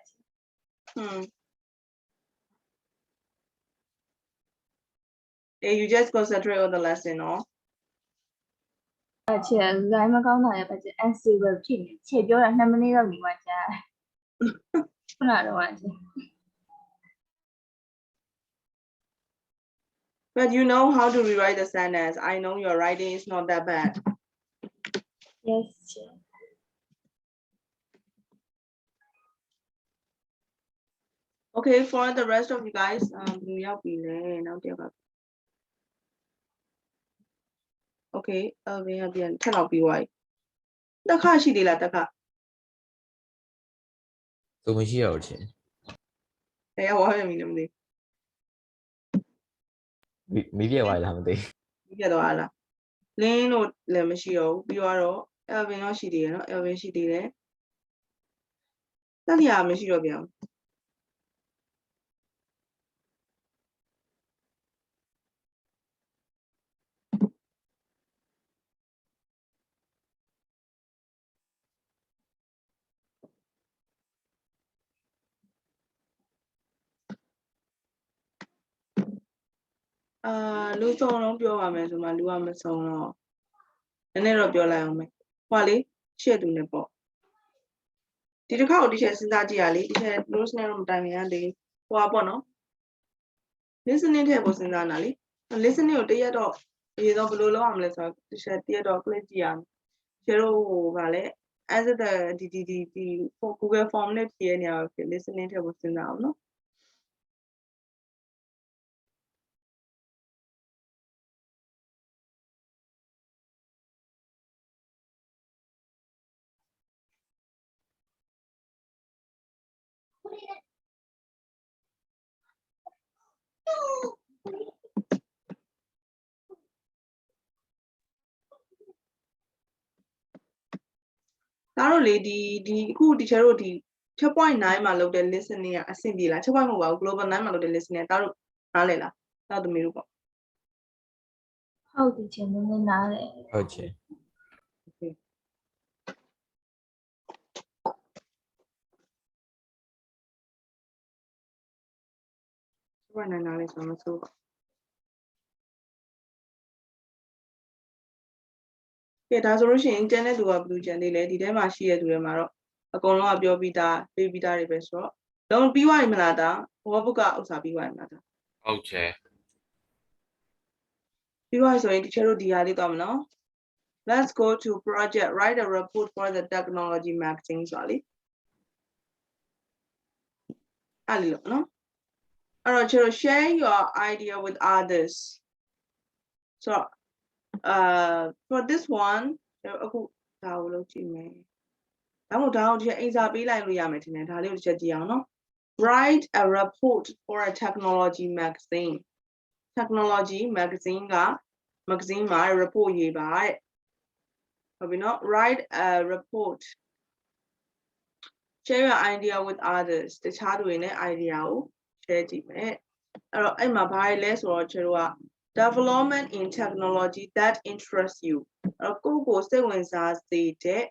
you just concentrate on the lesson เนาะအချက် line မကောင်းတာလည်းပါချက် unstable ဖြစ်နေချက်ပြောတာ2မိနစ်လောက်နေမှကြာခုနတော့ But you know how to rewrite the sentence. I know your writing is not that bad. Yes. Okay, for the rest of you guys, okay, we have been tell out why. The car she did the car. သူမရှိရဘူးချင်း Yeah, what I mean, မိပြသွားလားမသိ ပြတ်သွားလားလင်းလို့လည်းမရှိတော့ဘူးပြီးတော့ Elvin တော့ရှိသေးတယ်နော် Elvin ရှိသေးတယ်တက်လျာမရှိတော့ပြန် လူစုံလုံးပြောပါမယ်ဆိုမှလူကမစုံတော့နည်းနည်းတော့ပြောလိုက်အောင်မယ်ဟွာလေရှေ့သူနဲ့ပေါ့ဒီတစ်ခါကိုဒီချက်စဉ်းစားကြည့်ရလေဒီချက် close နဲ့တော့မတိုင်ခင်ကလေဟွာပေါ့နော် listening ထည့်ဖို့စဉ်းစားတာလေ listening ကိုတရက်တော့ရေတော့ဘယ်လိုလုပ်အောင်လဲဆိုတော့ဒီချက်တရက်တော့ click ကြည့်ရမယ်ကျတို့ဟိုဗာလေ as the ဒီ Google form နဲ့ဖြည့်ရနေရဖြစ် listening ထည့်ဖို့စဉ်းစားအောင်နော် ဒါတော့လေဒီအခုဒီချက်တို့ဒီချက် point 9မှာလုပ်တဲ့ listening ကအဆင်ပြေလားချက် point မဟုတ်ပါဘူး global 9မှာလုပ်တဲ့ listening ဒါတို့နားလည်လားဒါသမီးတို့ပေါ့ ဟုတ်တယ်ချင်နည်းနည်းနားလေ ဟုတ်ချေ ချက် point 9နားလဲဆိုတော့မဆိုးပါကဲဒါဆိုလို့ရှိရင်ကျန်တဲ့သူကဘယ်လိုကျန်သေးလဲဒီထဲမှာရှိတဲ့သူတွေမှာတော့အကုန်လုံးကပြောပြီးသားပေးပြီးသားတွေပဲဆိုတော့လုံးပြီးသွားပြီမလားဒါဘောဘုတ်ကဥစားပြီးသွားပြီမလားဒါ ဟုတ်ချေ ပြီးသွားပြီဆိုရင်ဒီချက်တို့ဒီဟာလေးသွားမနော် let's go to project write a report for the technology magazine ဆိုတော့လေအဲ့လိုနော်အဲ့တော့ချက်တို့ share your idea with others so for this one အခုဒါကိုလုပ်ကြည့်မယ်ဒါမှမဟုတ်ဒါကိုဒီအိမ်စာပေးလိုက်လို့ရမယ်ထင်တယ်ဒါလေးကိုတစ်ချက်ကြည့်အောင်နော် write a report for a technology magazine technology magazine က magazine မှာ report ရေးပါတဲ့ဟုတ်ပြီနော် write a report share your idea with others တခြားသူတွေနဲ့ idea ကို share ကြည့်မယ်အဲ့တော့အဲ့မှာဘာလဲဆိုတော့ကျွန်တော်က development in technology that interests you အဲ့တော့ကိုစိတ်ဝင်စားစေတဲ့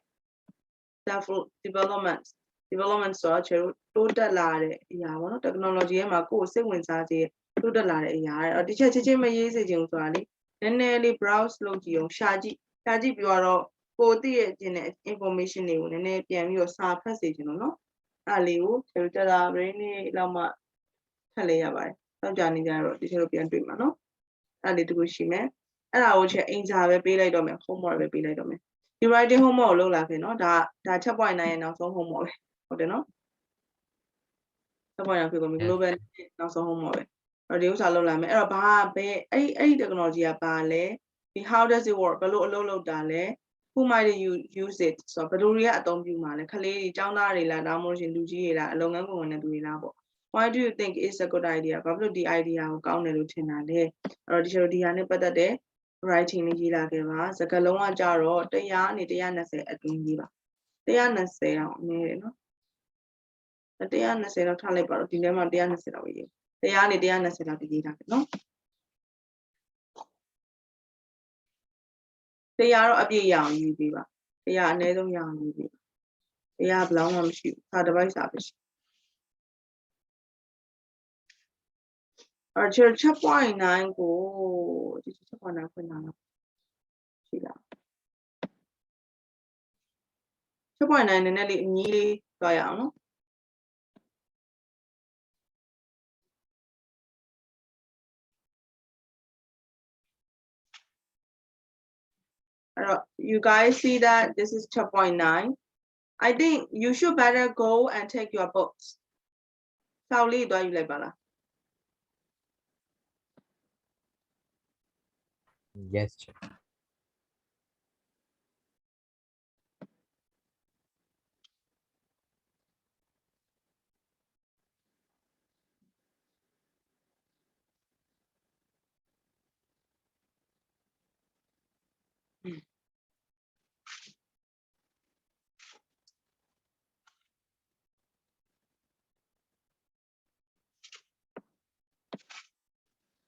development ဆိုတော့ကျွန်တော်တိုးတက်လာတဲ့အရာပေါ့နော် technology ရဲ့မှာကိုစိတ်ဝင်စားစေတိုးတက်လာတဲ့အရာအဲ့တော့ဒီချက်ချင်းမရေးစေချင်ဘူးဆိုတာလေနည်းနည်းလေး browse လုပ်ကြည့်အောင်ရှာကြည့်ပြီးတော့ကိုသိရခြင်းတဲ့ information တွေကိုနည်းနည်းပြန်ပြီးတော့စာဖတ်စေချင်လို့နော်အဲ့လေးကိုကျွန်တော်တက်တာ brain လေးလောက်မှဖတ်လဲရပါတယ်တောက်ကြနေကြတော့ဒီချက်တော့ပြန်တွေ့မှာနော်အဲ့လေးတခုရှိမယ်အဲ့ဒါကိုချက်အိမ်စာပဲပေးလိုက်တော့မယ် homework ပဲပေးလိုက်တော့မယ်ဒီ writing homework ကိုလုပ်လာခဲ့နော်ဒါချက် point 9ရဲ့နောက်ဆုံး homework ပဲဟုတ်တယ်နော်ချက် point 9ဖြစ်ကုန်ပြီ global နောက်ဆုံး homework ပဲအဲ့ဒီဥစ္စာလုပ်လာမယ်အဲ့တော့ဘာပဲအဲ့ဒီ technology ကဘာလဲဒီ how does it work ဘယ်လိုအလုပ်လုပ်တာလဲ who might you use it ဆိုတော့ဘယ်လိုတွေကအသုံးပြုမှာလဲခလေးတွေကျောင်းသားတွေလားဒါမှမဟုတ်ရှင်လူကြီးတွေလားအလုပ်ငန်းဝင်တဲ့သူတွေလားပေါ့ why do you think it's a good idea ဘာဖြစ်လို့ဒီ idea ကိုကောင်းတယ်လို့ထင်တာလဲအဲ့တော့ဒီဟာနဲ့ပတ်သက်တဲ့ writing လေးရေးလာခဲ့ပါစကားလုံးကကြတော့100နဲ့120အတွင်းရေးပါ120အောင်အနည်းတယ်နော်120တော့ထားလိုက်ပါတော့ဒီထဲမှာ120တော့ရေး100နဲ့120လောက်ရေးထားတယ်နော်100တော့အပြည့်ရအောင်ရေးပေးပါ100အနည်းဆုံးရအောင်ရေးပေးပါ100ဘယ်လောက်မှမရှိဘူးစာတစ်ပိုက်စာပဲရှိအဲ့ချက် point 9ကိုဒီချက် point 9ဖွင့်တာနော်ရှိလားချက် point 9နည်းနည်းလေးအကြီးလေးသွားရအောင်နော်အဲ့တော့ you guys see that this is 2.9 I think you should better go and take your books စောက်လေးတွားယူလိုက်ပါလား yes ချေ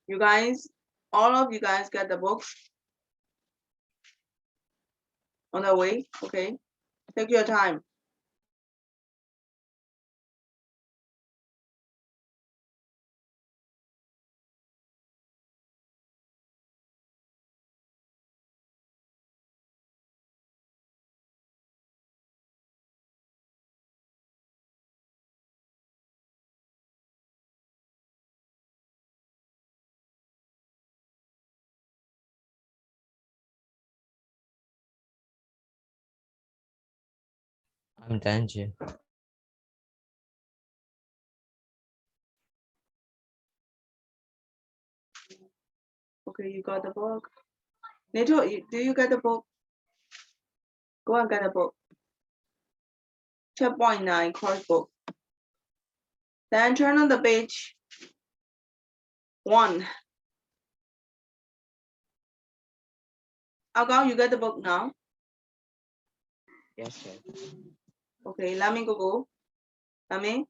You guys, all of you guys get the books on the way, okay? Take your time. I'm done, Jim. Okay, you got the book. Nato, do you get the book? Go and get a book. Chapter 9 course book. Then turn on the page 1. Agao, you get the book now? Yes, sir. Okay, let me go. Let me,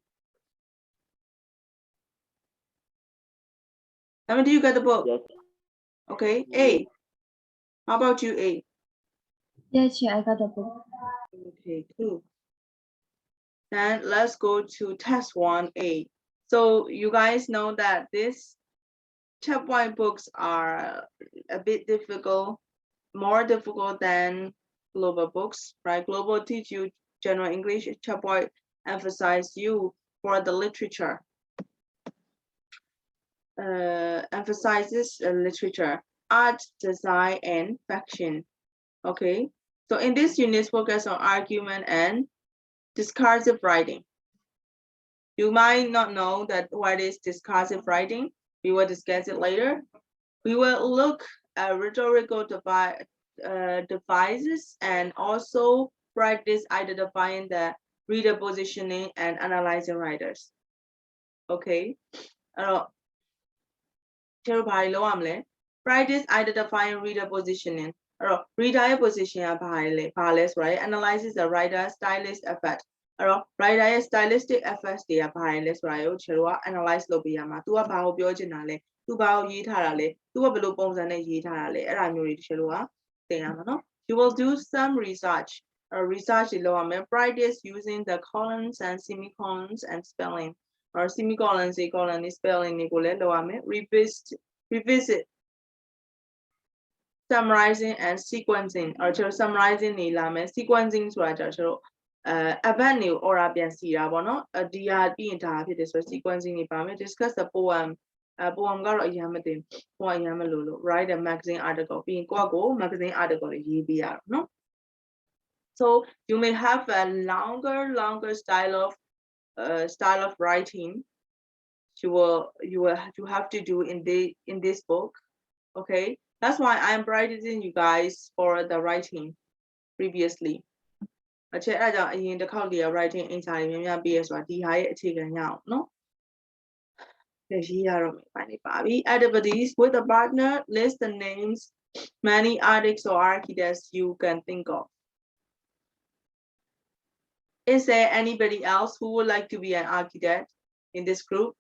do you get the book? Yes. Okay, A. How about you, A? Yes, I got the book. Okay, cool. Then let's go to test 1A. So you guys know that this chapter 1 books are a bit difficult, more difficult than global books, right? Global teach you general English, chapter 1 emphasize you for the literature. Emphasizes literature, art, design, and fiction. Okay, so in this unit, focus on argument and discursive writing. You might not know that what is discursive writing. We will discuss it later. We will look at rhetorical devices and also practice identifying the reader positioning and analyzing writers. Okay, practice identifying reader positioning. Reader position right? Analyzes the writer stylist effect. Writer stylistic effects တွေကဘာလဲလဲဆိုတာကိုကျွန်တော်က analyze လုပ်ပေးရမှာ तू ကဘာကိုပြောချင်တာလဲ तू ဘာကိုရေးထားတာလဲ तू ကဘယ်လိုပုံစံနဲ့ရေးထားတာလဲအဲ့ဒါမျိုးတွေကျွန်တော်ကသင်ရမှာနော် You will do some research. Research တွေလုပ်ရမယ် Practice using the colons and semicolons and spelling. Or semicolons, colon, spelling တွေကိုလည်းလုပ်ရမယ် Revisit. Summarizing and sequencing. Or summarizing နေလာမယ် sequencing ဆိုတာကြတော့event တွေကို order ပြန်စီတာပေါ့နော်ဒီဟာပြီးရင်ဒါဖြစ်တယ်ဆိုတော့ sequencing နေပါမယ် discuss the poem poem ကတော့အရင်မသိဘူး poem အရင်မလို့ write a magazine article ပြီးရင်ကိုယ့်ကို magazine article တွေရေးပေးရတော့နော် so you may have a longer style of writing you have to do in this book. Okay, that's why I'm practicing you guys for the writing previously. အချက်အဲ့ကြောင့်အရင်တစ်ခေါက်တည်း writing အင်စာတွေများများပေးရဆိုတာဒီဟာရဲ့အခြေခံရအောင်နော်ရေးရတော့မယ်ပိုင်းနေပါပြီ Activities with a partner list the names many artists or architects you can think of. Is there anybody else who would like to be an architect in this group?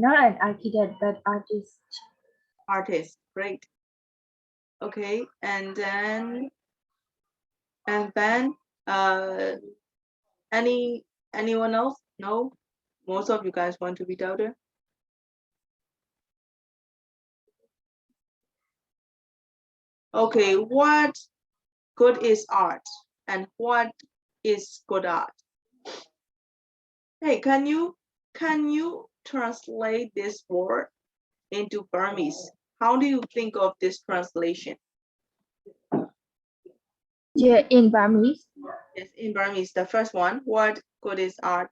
Not an architect, but artist. Artist, great. Okay, and then anyone else? No, most of you guys want to be doctor. Okay, what good is art and what is good art? Hey, can you translate this word into Burmese? How do you think of this translation? Yeah, in Burmese. Yes, in Burmese. The first one, what good is art?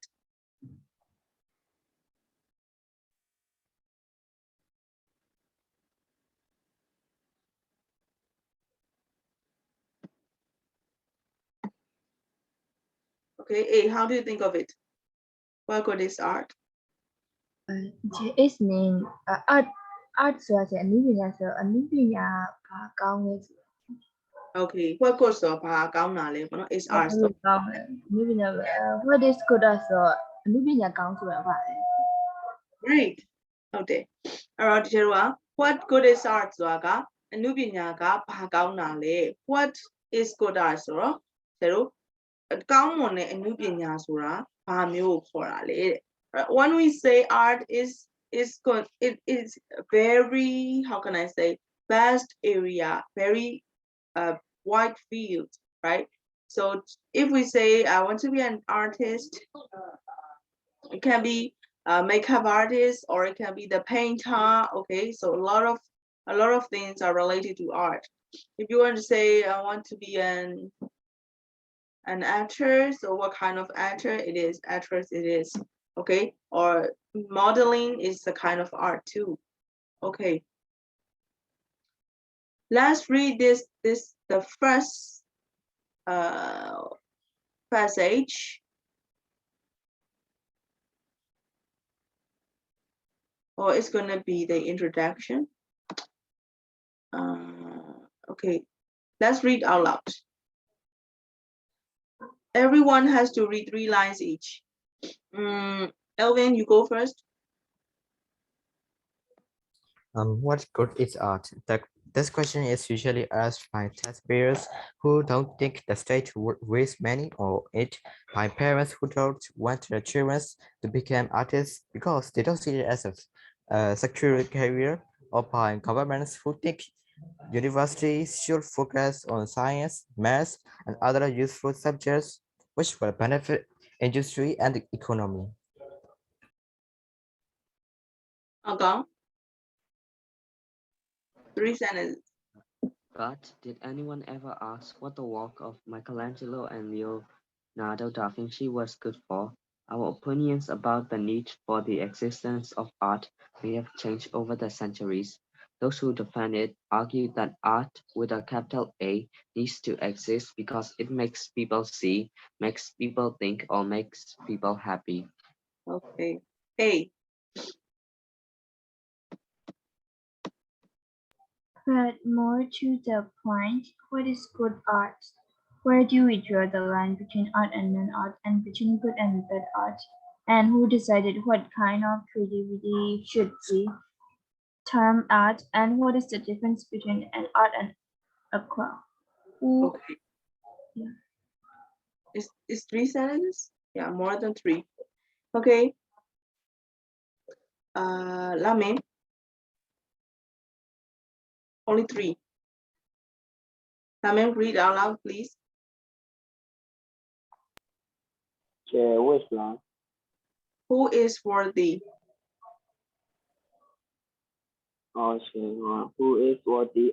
Okay, A, how do you think of it? What good is art? Its name art ဆိုတာကျအနည်းပညာဆိုအနည်းပညာဘာကောင်းလဲဆို Okay, what good ဆိုတာဘာကောင်းတာလဲပေါ့နော် is art ဆို ကောင်းတယ်အနည်းပညာwhat is good art ဆိုအနည်းပညာကောင်းဆိုတာပါလေ Great. ဟုတ်တယ်အဲ့တော့ဒီလိုက what good is art ဆိုတာကအနုပညာကဘာကောင်းတာလဲ what is good art ဆိုတော့ဒီလိုကောင်းမွန်တဲ့အနုပညာဆိုတာဘာမျိုးကိုခေါ်တာလဲတဲ့ When we say art is good, it is very, how can I say, vast area, very wide field, right? So if we say I want to be an artist, it can be makeup artist or it can be the painter. Okay, so a lot of things are related to art. If you want to say I want to be an an actor. So what kind of actor it is? Actress it is. Okay. Or modeling is a kind of art too. Okay. Let's read the first passage. Or it's gonna be the introduction. Okay, let's read out loud. Everyone has to read 3 lines each. Elvin, you go first. What good is art? This question is usually asked by taxpayers who don't think the state would waste money on it, by parents who don't want their children to become artists because they don't see it as a secure career, or by governments who think universities should focus on science, math, and other useful subjects which will benefit industry and the economy. Okay. 3 sentences. But did anyone ever ask what the work of Michelangelo and Leonardo da Vinci was good for? Our opinions about the need for the existence of art may have changed over the centuries. Those who defend it argue that art with a capital A needs to exist because it makes people see, makes people think, or makes people happy. Okay. A. But more to the point, what is good art? Where do we draw the line between art and non-art, and between good and bad art? And who decided what kind of creativity should be termed art? And what is the difference between an art and a craft? Okay. Yeah. It's 3 sentences? Yeah, more than 3. Okay. Lamin. Only 3. Lamin, read out loud, please. which one? Who is worthy? Who is worthy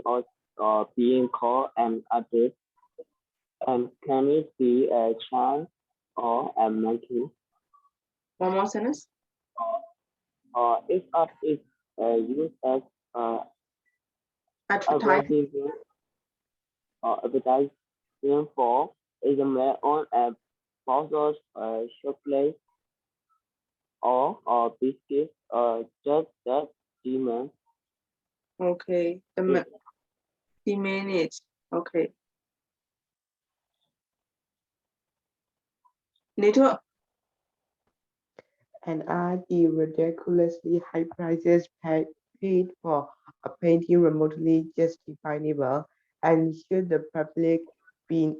of being called an artist? And can it be a child or a monkey? One more sentence. If art is used as Advertising. advertising for is made on a powder chocolate or biscuit just that demand. Okay. The minute. Okay. Nito. And are the ridiculously high prices paid for a painting remotely justifiable? And should the public be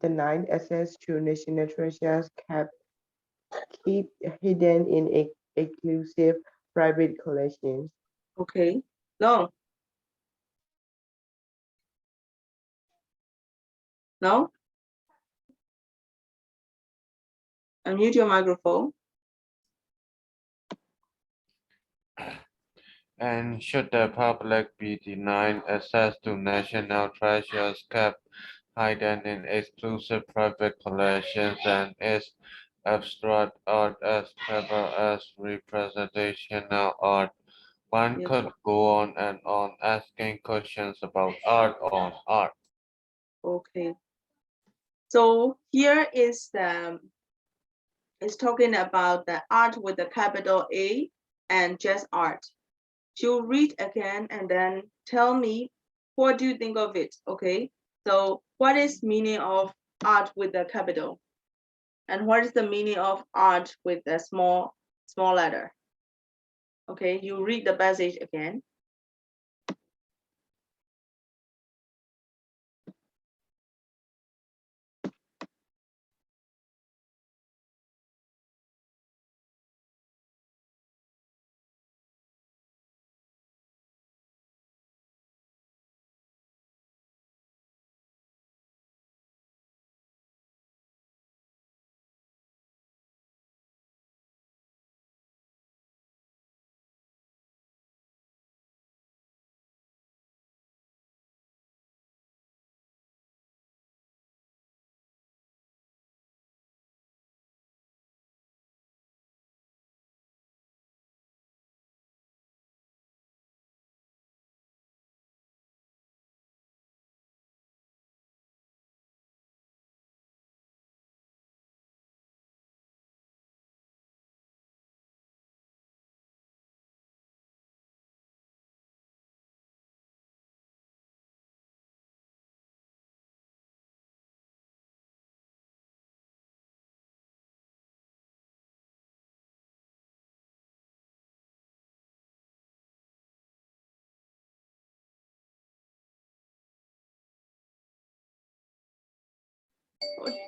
denied access to national treasures kept hidden in exclusive private collections? Okay. No. No. Unmute your microphone. And should the public be denied access to national treasures kept hidden in exclusive private collections, and is abstract art as clever as representational art? One Yes. could go on and on asking questions about art on art. Okay. So here is it's talking about the art with the capital A and just art. You read again and then tell me what do you think of it, okay? So what is meaning of art with a capital? And what is the meaning of art with a small letter? Okay, you read the passage again.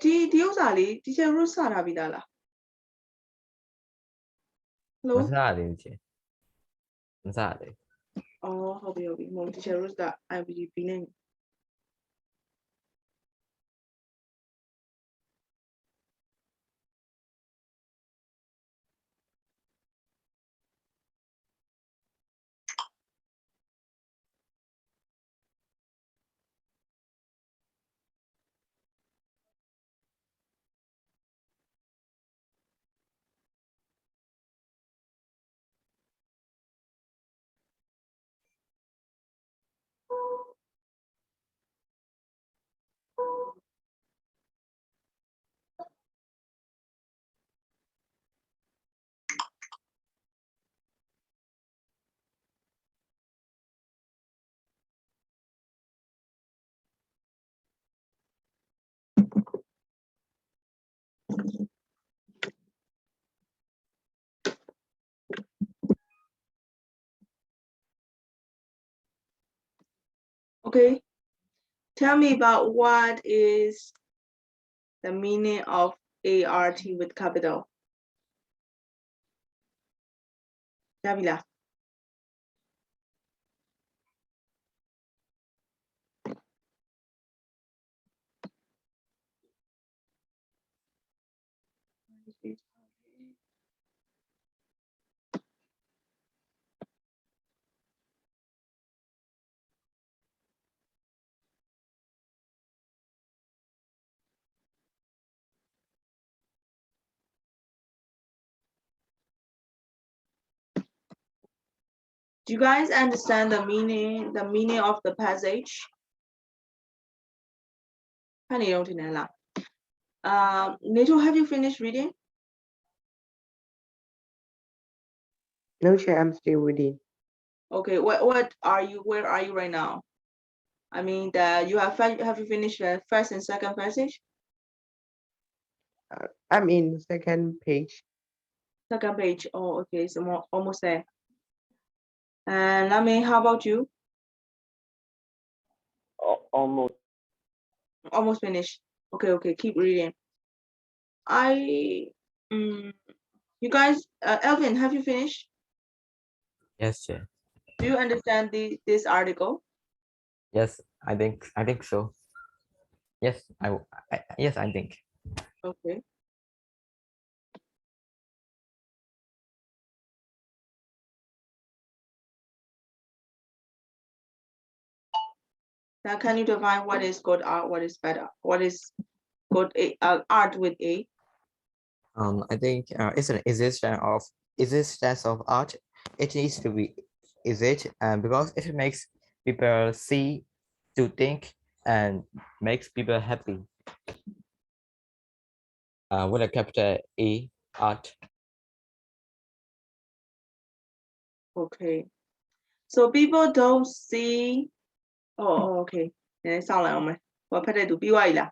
ဒီဥစ္စာလေး teacher Ruth စထားပြီးသားလား Hello မစားသေးဘူးချင်းမစားသေး အော်ဟုတ်ပြီမဟုတ် teacher Ruth က IBDP နဲ့ Okay, tell me about what is the meaning of ART with capital. Davila. Do you guys understand the meaning of the passage? Nato, have you finished reading? No, sir, I'm still reading. Okay, where are you right now? I mean, have you finished the first and second passage? I'm in second page. Second page. Oh, okay, so almost there. And Lame, how about you? Almost. Almost finished. Okay, keep reading. You guys, Elvin, have you finished? yes sir. Do you understand this article? Yes, I think so. Yes, yes, I think. Okay. Now, can you define what is good art, what is bad art, what is good art with A? I think it's an existence of art. It needs to be because it makes people see, to think, and makes people happy. With a capital A, art. Okay. So people don't see. Oh, okay. Then sound like me. What put it to be why la?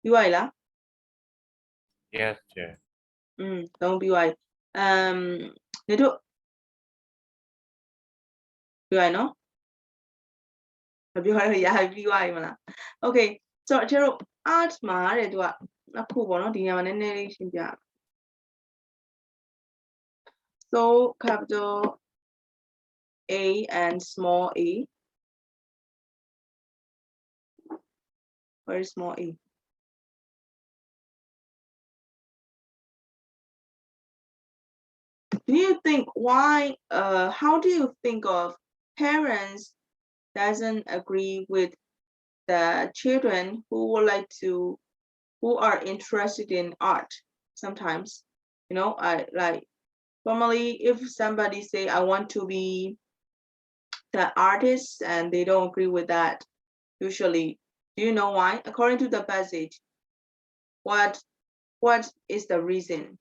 Be why la? Yes, sir. Don't be why. Nito. Be why no? Be why yeah, be why mala. Okay. So ကျတော့ art မှာတဲ့သူကအခုပေါ့နော်ဒီနေရာမှာနည်းနည်းလေးရှင်းပြ So capital A and small a. Where is small a? Do you think why how do you think of parents doesn't agree with the children who are interested in art sometimes, you know, like formally if somebody say I want to be the artist and they don't agree with that, usually, do you know why? According to the passage, what is the reason?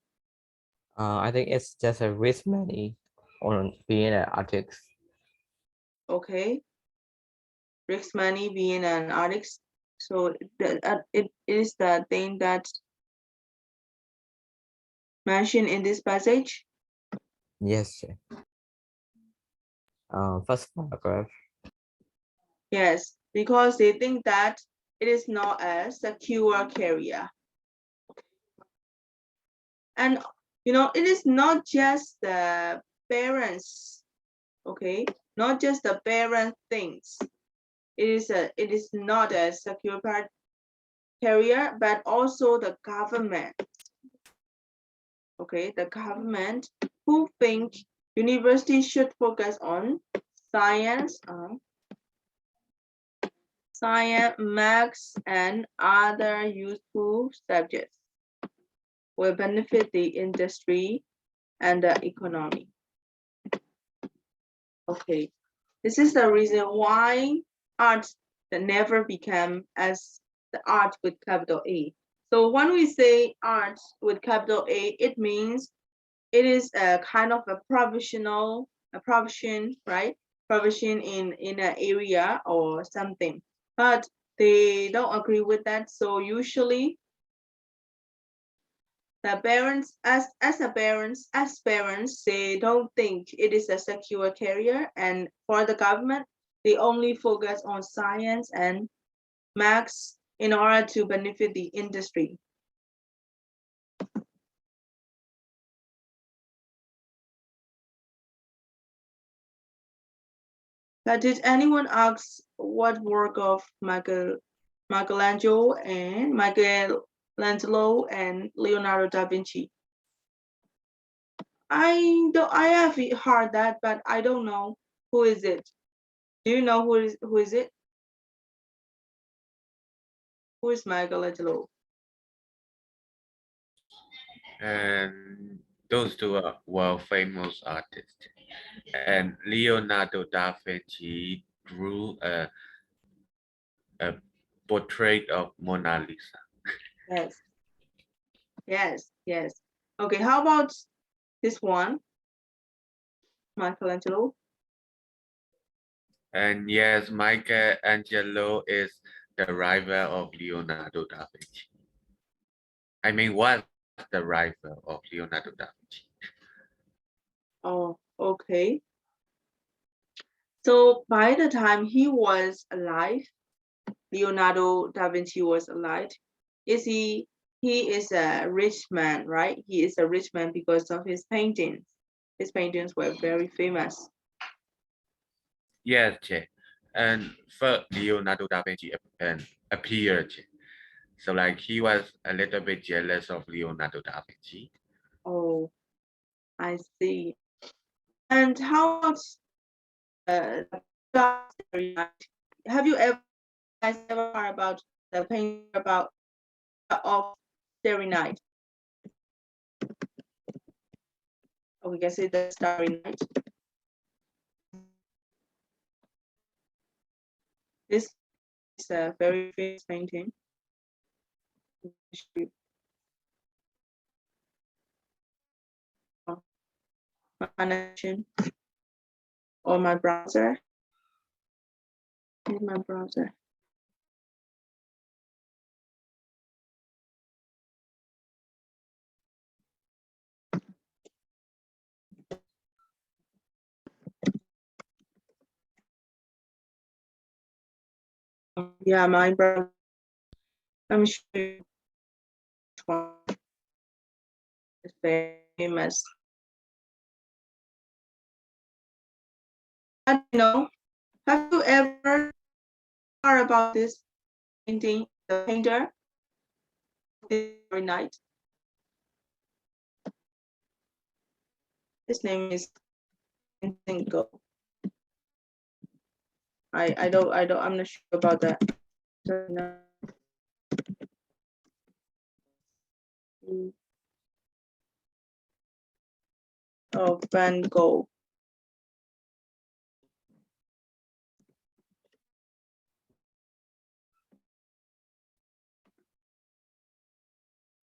I think it's just a waste money on being an artist. Okay, risks money being an artist. So it is the thing that's mentioned in this passage. Yes, sir. First paragraph. Yes, because they think that it is not a secure carrier. And it is not just the parents, okay? Not just the parent things. It is not a secure carrier, but also the government. Okay, the government who think universities should focus on science, maths, and other useful subjects will benefit the industry and the economy. Okay, this is the reason why art never became as the art with capital A. So when we say art with capital A, it means it is a kind of a provision, right? Provision in an area or something. But they don't agree with that. So usually the parents, as parents, they don't think it is a secure career. And for the government, they only focus on science and maths in order to benefit the industry. But did anyone ask what work of Michelangelo and Leonardo da Vinci? I have heard that, but I don't know who is it. Do you know who is it? Who is Michelangelo? And those two are world famous artists. And Leonardo da Vinci drew a portrait of Mona Lisa. Yes. Yes, yes. Okay, how about this one? Michelangelo. And yes, Michelangelo is the rival of Leonardo da Vinci. I mean, what's the rival of Leonardo da Vinci? Oh, okay. So by the time he was alive, Leonardo da Vinci was alive. He is a rich man, right? He is a rich man because of his paintings. His paintings were very famous. Yes, Che. And first, Leonardo da Vinci appeared. Che. So like he was a little bit jealous of Leonardo da Vinci. Oh, I see. And how about Starry Night? Have you guys ever heard about the painting about of Starry Night? Or we can say the Starry Night. This is a very famous painting. My connection or my browser. Here's my browser. Yeah, my browser. Let me show you which one is famous. I don't know. Have you ever heard about this painting, the painter? Every night. His name is Go. I'm not sure about that. Oh, Van Gogh.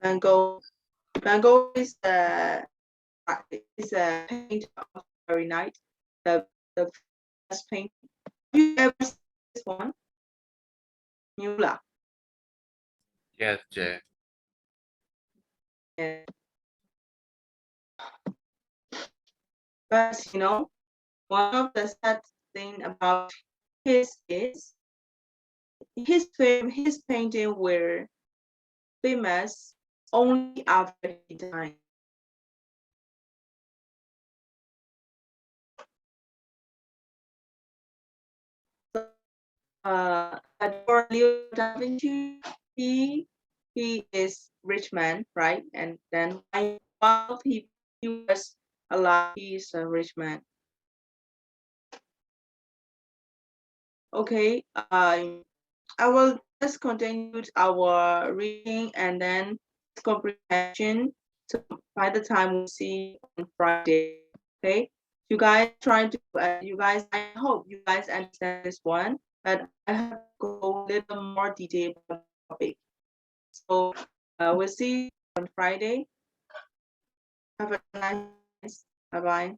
Van Gogh. Van Gogh is a painter of Starry Night. The first painting. Have you ever seen this one? Mula. Yes, Che. Yeah. But one of the sad thing about his painting were famous only after he died. But for Leo da Vinci, he is rich man, right? And then while he was alive, he is a rich man. Okay, I will just continue our reading and then comprehension. So by the time we see on Friday, okay? You guys try to, I hope you guys understand this one, but I have to go a little more detail about the topic. So we'll see you on Friday. Have a nice, bye-bye.